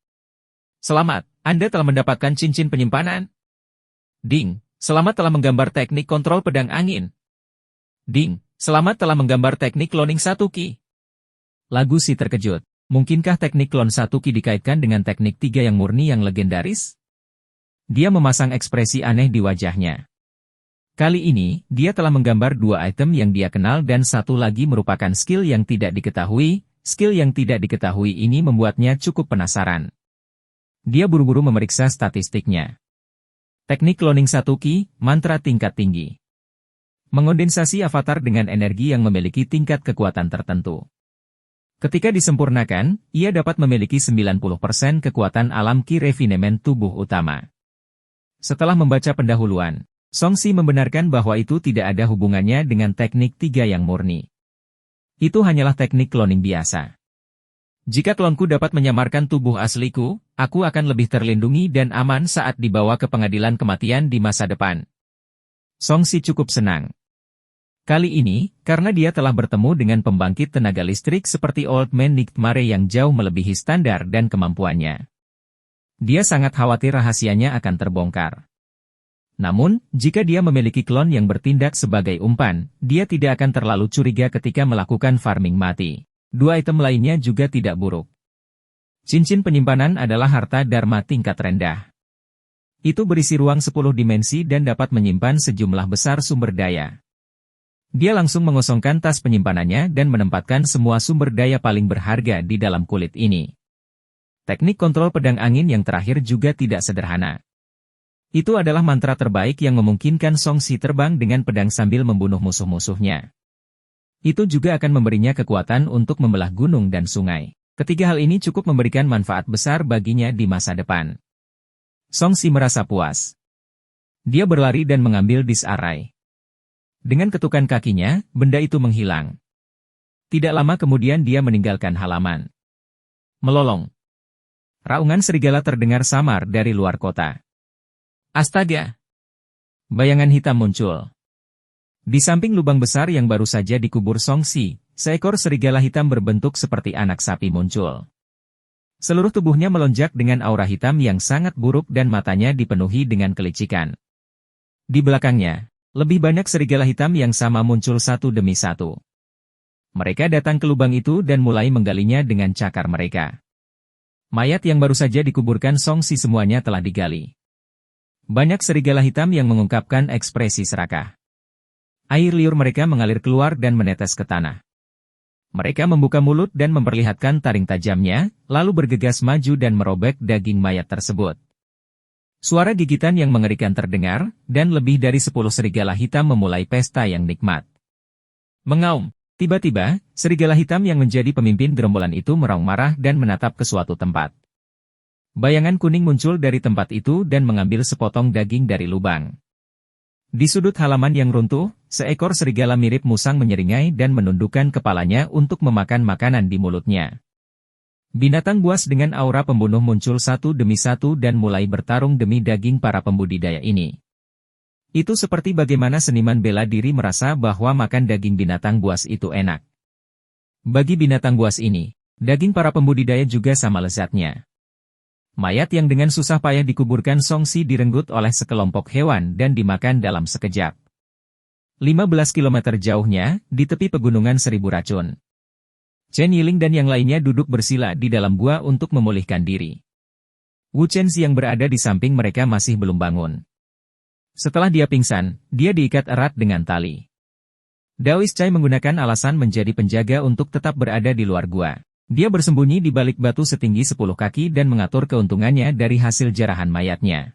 Selamat, Anda telah mendapatkan cincin penyimpanan. Ding! Selamat telah menggambar teknik kontrol pedang angin. Ding! Selamat telah menggambar teknik cloning Satuki. Lagu si terkejut. Mungkinkah teknik klon Satuki dikaitkan dengan teknik 3 yang murni yang legendaris? Dia memasang ekspresi aneh di wajahnya. Kali ini, dia telah menggambar 2 item yang dia kenal dan satu lagi merupakan skill yang tidak diketahui. Skill yang tidak diketahui ini membuatnya cukup penasaran. Dia buru-buru memeriksa statistiknya. Teknik cloning Satuki, mantra tingkat tinggi. Mengondensasi avatar dengan energi yang memiliki tingkat kekuatan tertentu. Ketika disempurnakan, ia dapat memiliki 90% kekuatan alam ki refinement tubuh utama. Setelah membaca pendahuluan, Songsi membenarkan bahwa itu tidak ada hubungannya dengan teknik 3 yang murni. Itu hanyalah teknik cloning biasa. Jika klonku dapat menyamarkan tubuh asliku, aku akan lebih terlindungi dan aman saat dibawa ke pengadilan kematian di masa depan. Songsi cukup senang. Kali ini, karena dia telah bertemu dengan pembangkit tenaga listrik seperti Old Man Nightmare yang jauh melebihi standar dan kemampuannya. Dia sangat khawatir rahasianya akan terbongkar. Namun, jika dia memiliki klon yang bertindak sebagai umpan, dia tidak akan terlalu curiga ketika melakukan farming mati. 2 item lainnya juga tidak buruk. Cincin penyimpanan adalah harta Dharma tingkat rendah. Itu berisi ruang 10 dimensi dan dapat menyimpan sejumlah besar sumber daya. Dia langsung mengosongkan tas penyimpanannya dan menempatkan semua sumber daya paling berharga di dalam kulit ini. Teknik kontrol pedang angin yang terakhir juga tidak sederhana. Itu adalah mantra terbaik yang memungkinkan Songsi terbang dengan pedang sambil membunuh musuh-musuhnya. Itu juga akan memberinya kekuatan untuk membelah gunung dan sungai. Ketiga hal ini cukup memberikan manfaat besar baginya di masa depan. Songsi merasa puas. Dia berlari dan mengambil disarai. Dengan ketukan kakinya, benda itu menghilang. Tidak lama kemudian dia meninggalkan halaman. Melolong. Raungan serigala terdengar samar dari luar kota. Astaga! Bayangan hitam muncul. Di samping lubang besar yang baru saja dikubur Songsi, seekor serigala hitam berbentuk seperti anak sapi muncul. Seluruh tubuhnya melonjak dengan aura hitam yang sangat buruk dan matanya dipenuhi dengan kelicikan. Di belakangnya, lebih banyak serigala hitam yang sama muncul satu demi satu. Mereka datang ke lubang itu dan mulai menggalinya dengan cakar mereka. Mayat yang baru saja dikuburkan Songsi semuanya telah digali. Banyak serigala hitam yang mengungkapkan ekspresi serakah. Air liur mereka mengalir keluar dan menetes ke tanah. Mereka membuka mulut dan memperlihatkan taring tajamnya, lalu bergegas maju dan merobek daging mayat tersebut. Suara gigitan yang mengerikan terdengar, dan lebih dari 10 serigala hitam memulai pesta yang nikmat. Mengaum. Tiba-tiba, serigala hitam yang menjadi pemimpin gerombolan itu meraung marah dan menatap ke suatu tempat. Bayangan kuning muncul dari tempat itu dan mengambil sepotong daging dari lubang. Di sudut halaman yang runtuh, seekor serigala mirip musang menyeringai dan menundukkan kepalanya untuk memakan makanan di mulutnya. Binatang buas dengan aura pembunuh muncul satu demi satu dan mulai bertarung demi daging para pembudidaya ini. Itu seperti bagaimana seniman bela diri merasa bahwa makan daging binatang buas itu enak. Bagi binatang buas ini, daging para pembudidaya juga sama lezatnya. Mayat yang dengan susah payah dikuburkan Songsi direnggut oleh sekelompok hewan dan dimakan dalam sekejap. 15 km jauhnya, di tepi pegunungan Seribu Racun, Chen Yiling dan yang lainnya duduk bersila di dalam gua untuk memulihkan diri. Wu Chenzi yang berada di samping mereka masih belum bangun. Setelah dia pingsan, dia diikat erat dengan tali. Daois Cai menggunakan alasan menjadi penjaga untuk tetap berada di luar gua. Dia bersembunyi di balik batu setinggi 10 kaki dan mengatur keuntungannya dari hasil jarahan mayatnya.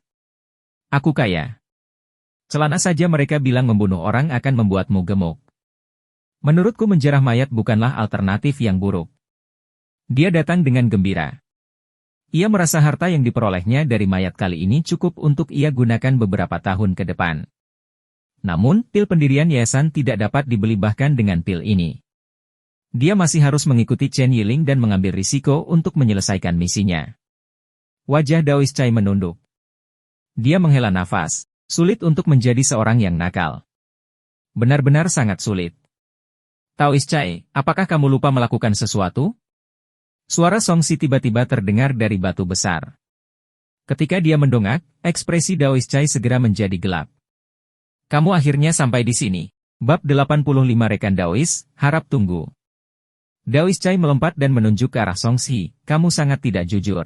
Aku kaya. Celana saja mereka bilang membunuh orang akan membuatmu gemuk. Menurutku menjarah mayat bukanlah alternatif yang buruk. Dia datang dengan gembira. Ia merasa harta yang diperolehnya dari mayat kali ini cukup untuk ia gunakan beberapa tahun ke depan. Namun, pil pendirian yayasan tidak dapat dibeli bahkan dengan pil ini. Dia masih harus mengikuti Chen Yiling dan mengambil risiko untuk menyelesaikan misinya. Wajah Daois Cai menunduk. Dia menghela nafas. Sulit untuk menjadi seorang yang nakal. Benar-benar sangat sulit. Daois Cai, apakah kamu lupa melakukan sesuatu? Suara Songsi tiba-tiba terdengar dari batu besar. Ketika dia mendongak, ekspresi Daois Cai segera menjadi gelap. Kamu akhirnya sampai di sini. Bab 85 Rekan Daois, harap tunggu. Daois Cai melompat dan menunjuk ke arah Songsi, kamu sangat tidak jujur.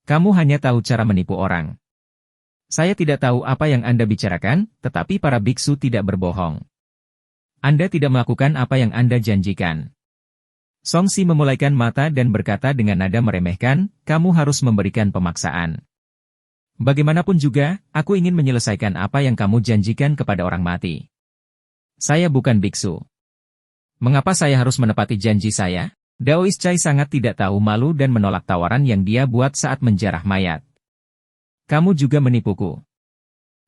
Kamu hanya tahu cara menipu orang. Saya tidak tahu apa yang Anda bicarakan, tetapi para biksu tidak berbohong. Anda tidak melakukan apa yang Anda janjikan. Songsi memulaikan mata dan berkata dengan nada meremehkan, kamu harus memberikan pemaksaan. Bagaimanapun juga, aku ingin menyelesaikan apa yang kamu janjikan kepada orang mati. Saya bukan biksu. Mengapa saya harus menepati janji saya? Daois Cai sangat tidak tahu malu dan menolak tawaran yang dia buat saat menjarah mayat. Kamu juga menipuku.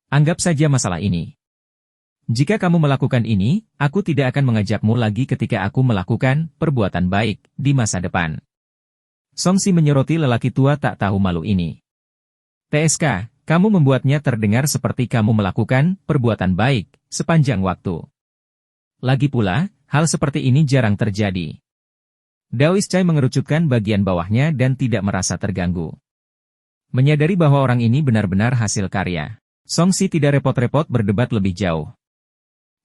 Anggap saja masalah ini. Jika kamu melakukan ini, aku tidak akan mengajakmu lagi ketika aku melakukan perbuatan baik di masa depan. Songsi menyoroti lelaki tua tak tahu malu ini. TSK, kamu membuatnya terdengar seperti kamu melakukan perbuatan baik sepanjang waktu. Lagi pula, hal seperti ini jarang terjadi. Daois Cai mengerucutkan bagian bawahnya dan tidak merasa terganggu. Menyadari bahwa orang ini benar-benar hasil karya, Songsi tidak repot-repot berdebat lebih jauh.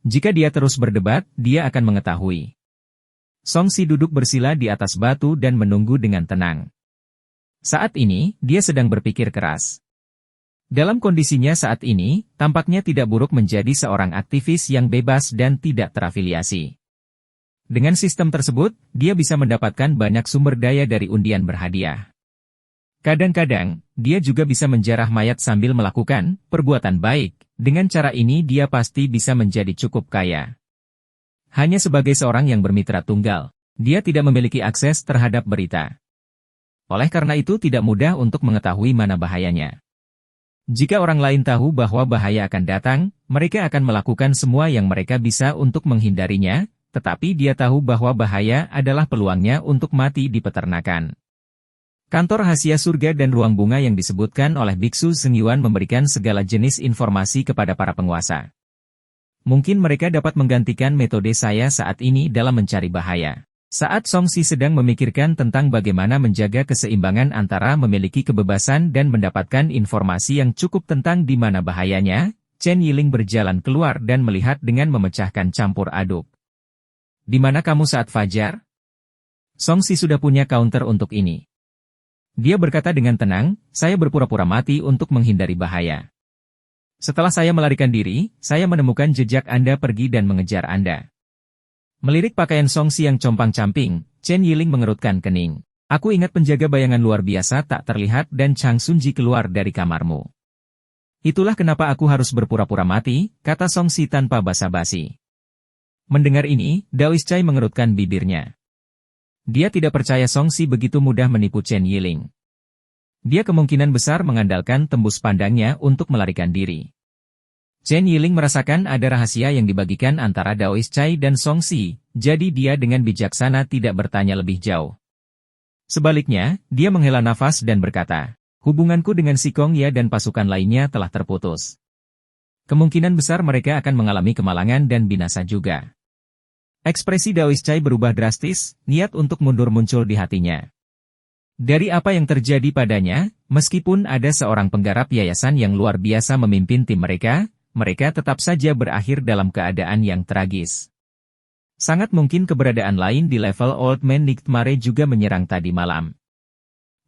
Jika dia terus berdebat, dia akan mengetahui. Songsi duduk bersila di atas batu dan menunggu dengan tenang. Saat ini, dia sedang berpikir keras. Dalam kondisinya saat ini, tampaknya tidak buruk menjadi seorang aktivis yang bebas dan tidak terafiliasi. Dengan sistem tersebut, dia bisa mendapatkan banyak sumber daya dari undian berhadiah. Kadang-kadang, dia juga bisa menjarah mayat sambil melakukan perbuatan baik. Dengan cara ini dia pasti bisa menjadi cukup kaya. Hanya sebagai seorang yang bermitra tunggal, dia tidak memiliki akses terhadap berita. Oleh karena itu tidak mudah untuk mengetahui mana bahayanya. Jika orang lain tahu bahwa bahaya akan datang, mereka akan melakukan semua yang mereka bisa untuk menghindarinya, tetapi dia tahu bahwa bahaya adalah peluangnya untuk mati di peternakan. Kantor rahasia surga dan ruang bunga yang disebutkan oleh Biksu Zhengyuan memberikan segala jenis informasi kepada para penguasa. Mungkin mereka dapat menggantikan metode saya saat ini dalam mencari bahaya. Saat Song Si sedang memikirkan tentang bagaimana menjaga keseimbangan antara memiliki kebebasan dan mendapatkan informasi yang cukup tentang di mana bahayanya, Chen Yiling berjalan keluar dan melihat dengan memecahkan campur aduk. Di mana kamu saat fajar? Song Si sudah punya counter untuk ini. Dia berkata dengan tenang, saya berpura-pura mati untuk menghindari bahaya. Setelah saya melarikan diri, saya menemukan jejak Anda pergi dan mengejar Anda. Melirik pakaian Song Si yang compang-camping, Chen Yiling mengerutkan kening. Aku ingat penjaga bayangan luar biasa tak terlihat dan Chang Sunji keluar dari kamarmu. Itulah kenapa aku harus berpura-pura mati, kata Song Si tanpa basa-basi. Mendengar ini, Daois Chai mengerutkan bibirnya. Dia tidak percaya Song Si begitu mudah menipu Chen Yiling. Dia kemungkinan besar mengandalkan tembus pandangnya untuk melarikan diri. Chen Yiling merasakan ada rahasia yang dibagikan antara Daois Chai dan Song Si, jadi dia dengan bijaksana tidak bertanya lebih jauh. Sebaliknya, dia menghela nafas dan berkata, hubunganku dengan Si Kong Ya dan pasukan lainnya telah terputus. Kemungkinan besar mereka akan mengalami kemalangan dan binasa juga. Ekspresi Daois Chai berubah drastis, niat untuk mundur muncul di hatinya. Dari apa yang terjadi padanya, meskipun ada seorang penggarap yayasan yang luar biasa memimpin tim mereka, mereka tetap saja berakhir dalam keadaan yang tragis. Sangat mungkin keberadaan lain di level Old Man Nightmare juga menyerang tadi malam.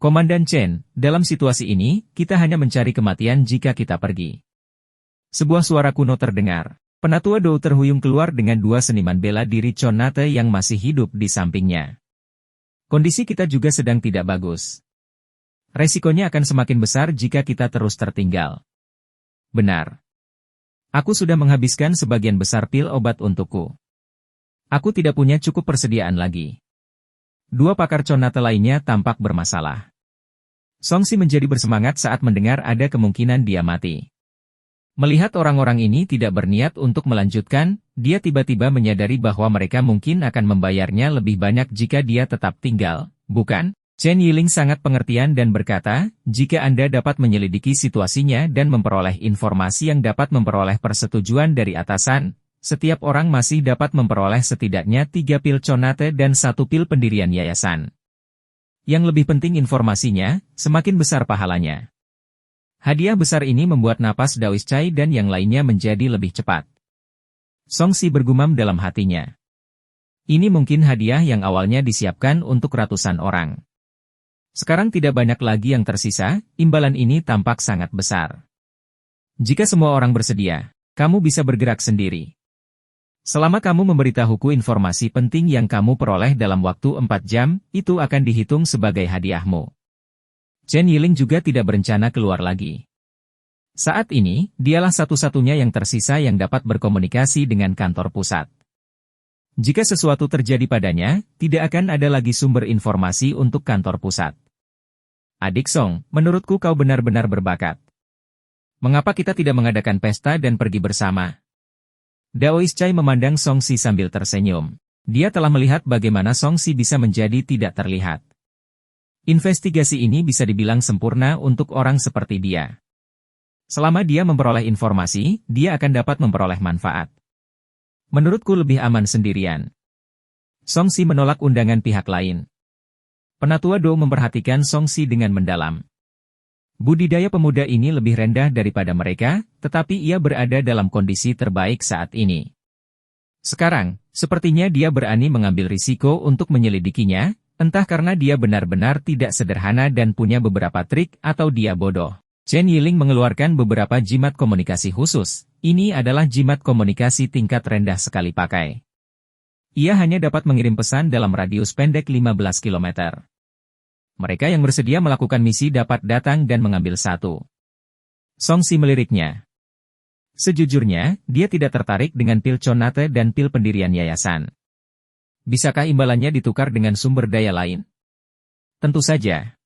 Komandan Chen, dalam situasi ini, kita hanya mencari kematian jika kita pergi. Sebuah suara kuno terdengar. Penatua Dou terhuyung keluar dengan dua seniman bela diri Chonate yang masih hidup di sampingnya. Kondisi kita juga sedang tidak bagus. Resikonya akan semakin besar jika kita terus tertinggal. Benar. Aku sudah menghabiskan sebagian besar pil obat untukku. Aku tidak punya cukup persediaan lagi. Dua pakar Chonate lainnya tampak bermasalah. Song Si menjadi bersemangat saat mendengar ada kemungkinan dia mati. Melihat orang-orang ini tidak berniat untuk melanjutkan, dia tiba-tiba menyadari bahwa mereka mungkin akan membayarnya lebih banyak jika dia tetap tinggal, bukan? Chen Yiling sangat pengertian dan berkata, jika Anda dapat menyelidiki situasinya dan memperoleh informasi yang dapat memperoleh persetujuan dari atasan, setiap orang masih dapat memperoleh setidaknya 3 pil Chonate dan 1 pil pendirian yayasan. Yang lebih penting informasinya, semakin besar pahalanya. Hadiah besar ini membuat napas Daois Chai dan yang lainnya menjadi lebih cepat. Song Si bergumam dalam hatinya. Ini mungkin hadiah yang awalnya disiapkan untuk ratusan orang. Sekarang tidak banyak lagi yang tersisa, imbalan ini tampak sangat besar. Jika semua orang bersedia, kamu bisa bergerak sendiri. Selama kamu memberitahuku informasi penting yang kamu peroleh dalam waktu 4 jam, itu akan dihitung sebagai hadiahmu. Chen Yiling juga tidak berencana keluar lagi. Saat ini, dialah satu-satunya yang tersisa yang dapat berkomunikasi dengan kantor pusat. Jika sesuatu terjadi padanya, tidak akan ada lagi sumber informasi untuk kantor pusat. Adik Song, menurutku kau benar-benar berbakat. Mengapa kita tidak mengadakan pesta dan pergi bersama? Daois Chai memandang Song Si sambil tersenyum. Dia telah melihat bagaimana Song Si bisa menjadi tidak terlihat. Investigasi ini bisa dibilang sempurna untuk orang seperti dia. Selama dia memperoleh informasi, dia akan dapat memperoleh manfaat. Menurutku lebih aman sendirian. Song Si menolak undangan pihak lain. Penatua Dou memperhatikan Song Si dengan mendalam. Budidaya pemuda ini lebih rendah daripada mereka, tetapi ia berada dalam kondisi terbaik saat ini. Sekarang, sepertinya dia berani mengambil risiko untuk menyelidikinya, entah karena dia benar-benar tidak sederhana dan punya beberapa trik atau dia bodoh. Chen Yiling mengeluarkan beberapa jimat komunikasi khusus. Ini adalah jimat komunikasi tingkat rendah sekali pakai. Ia hanya dapat mengirim pesan dalam radius pendek 15 km. Mereka yang bersedia melakukan misi dapat datang dan mengambil satu. Song Si meliriknya. Sejujurnya, dia tidak tertarik dengan pil Chonate dan pil pendirian yayasan. Bisakah imbalannya ditukar dengan sumber daya lain? Tentu saja.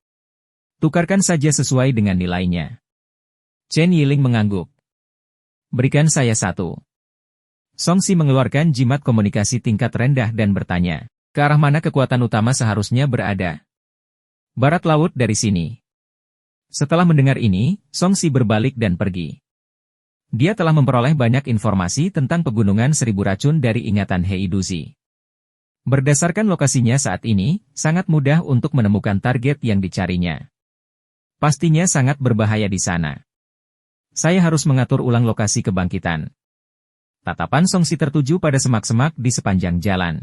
Tukarkan saja sesuai dengan nilainya. Chen Yiling mengangguk. Berikan saya satu. Song Si mengeluarkan jimat komunikasi tingkat rendah dan bertanya, ke arah mana kekuatan utama seharusnya berada? Barat laut dari sini. Setelah mendengar ini, Song Si berbalik dan pergi. Dia telah memperoleh banyak informasi tentang pegunungan seribu racun dari ingatan Heiduzi. Berdasarkan lokasinya saat ini, sangat mudah untuk menemukan target yang dicarinya. Pastinya sangat berbahaya di sana. Saya harus mengatur ulang lokasi kebangkitan. Tatapan Songsi tertuju pada semak-semak di sepanjang jalan.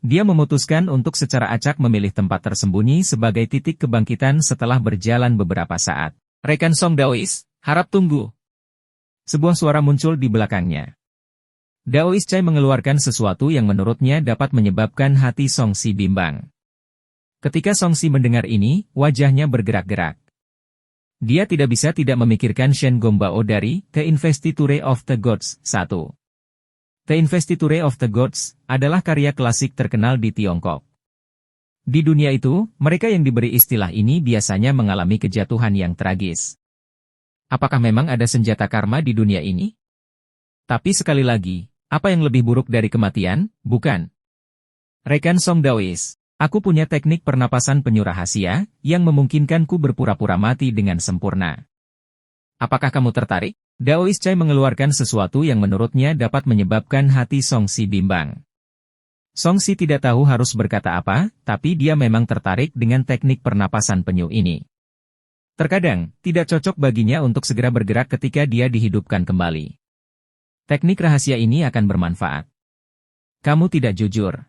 Dia memutuskan untuk secara acak memilih tempat tersembunyi sebagai titik kebangkitan setelah berjalan beberapa saat. "Rekan Song Daois, harap tunggu." Sebuah suara muncul di belakangnya. Daois Chai mengeluarkan sesuatu yang menurutnya dapat menyebabkan hati Songsi bimbang. Ketika Songsi mendengar ini, wajahnya bergerak-gerak. Dia tidak bisa tidak memikirkan Shen Gombao dari The Investiture of the Gods 1. The Investiture of the Gods adalah karya klasik terkenal di Tiongkok. Di dunia itu, mereka yang diberi istilah ini biasanya mengalami kejatuhan yang tragis. Apakah memang ada senjata karma di dunia ini? Tapi sekali lagi, apa yang lebih buruk dari kematian, bukan? Rekan Song Daois, aku punya teknik pernapasan penyu rahasia yang memungkinkanku berpura-pura mati dengan sempurna. Apakah kamu tertarik? Daois Chai mengeluarkan sesuatu yang menurutnya dapat menyebabkan hati Songsi bimbang. Songsi tidak tahu harus berkata apa, tapi dia memang tertarik dengan teknik pernapasan penyu ini. Terkadang, tidak cocok baginya untuk segera bergerak ketika dia dihidupkan kembali. Teknik rahasia ini akan bermanfaat. Kamu tidak jujur.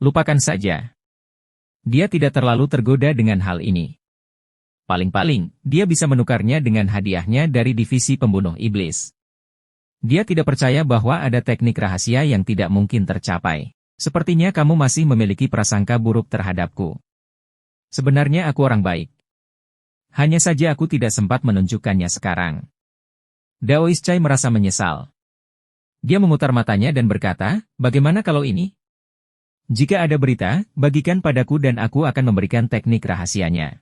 Lupakan saja. Dia tidak terlalu tergoda dengan hal ini. Paling-paling, dia bisa menukarnya dengan hadiahnya dari divisi pembunuh iblis. Dia tidak percaya bahwa ada teknik rahasia yang tidak mungkin tercapai. Sepertinya kamu masih memiliki prasangka buruk terhadapku. Sebenarnya aku orang baik. Hanya saja aku tidak sempat menunjukkannya sekarang. Daois Chai merasa menyesal. Dia memutar matanya dan berkata, bagaimana kalau ini? Jika ada berita, bagikan padaku dan aku akan memberikan teknik rahasianya.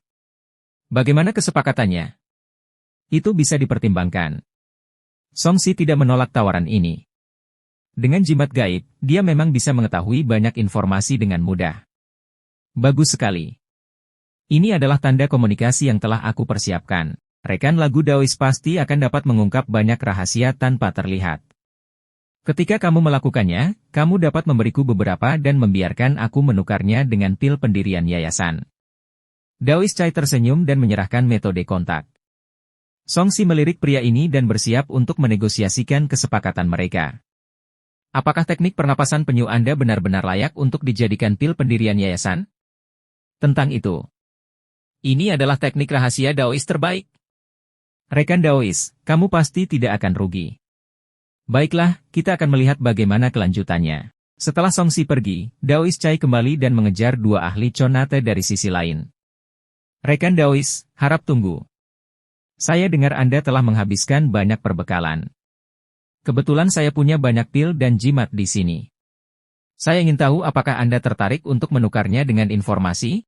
Bagaimana kesepakatannya? Itu bisa dipertimbangkan. Songsi tidak menolak tawaran ini. Dengan jimat gaib, dia memang bisa mengetahui banyak informasi dengan mudah. Bagus sekali. Ini adalah tanda komunikasi yang telah aku persiapkan. Rekan lagu Daois pasti akan dapat mengungkap banyak rahasia tanpa terlihat. Ketika kamu melakukannya, kamu dapat memberiku beberapa dan membiarkan aku menukarnya dengan pil pendirian yayasan. Daois Chai tersenyum dan menyerahkan metode kontak. Songsi melirik pria ini dan bersiap untuk menegosiasikan kesepakatan mereka. Apakah teknik pernapasan penyu Anda benar-benar layak untuk dijadikan pil pendirian yayasan? Tentang itu. Ini adalah teknik rahasia Daois terbaik. Rekan Daois, kamu pasti tidak akan rugi. Baiklah, kita akan melihat bagaimana kelanjutannya. Setelah Songsi pergi, Daois Chai kembali dan mengejar dua ahli Chonate dari sisi lain. Rekan Daois, harap tunggu. Saya dengar Anda telah menghabiskan banyak perbekalan. Kebetulan saya punya banyak pil dan jimat di sini. Saya ingin tahu apakah Anda tertarik untuk menukarnya dengan informasi?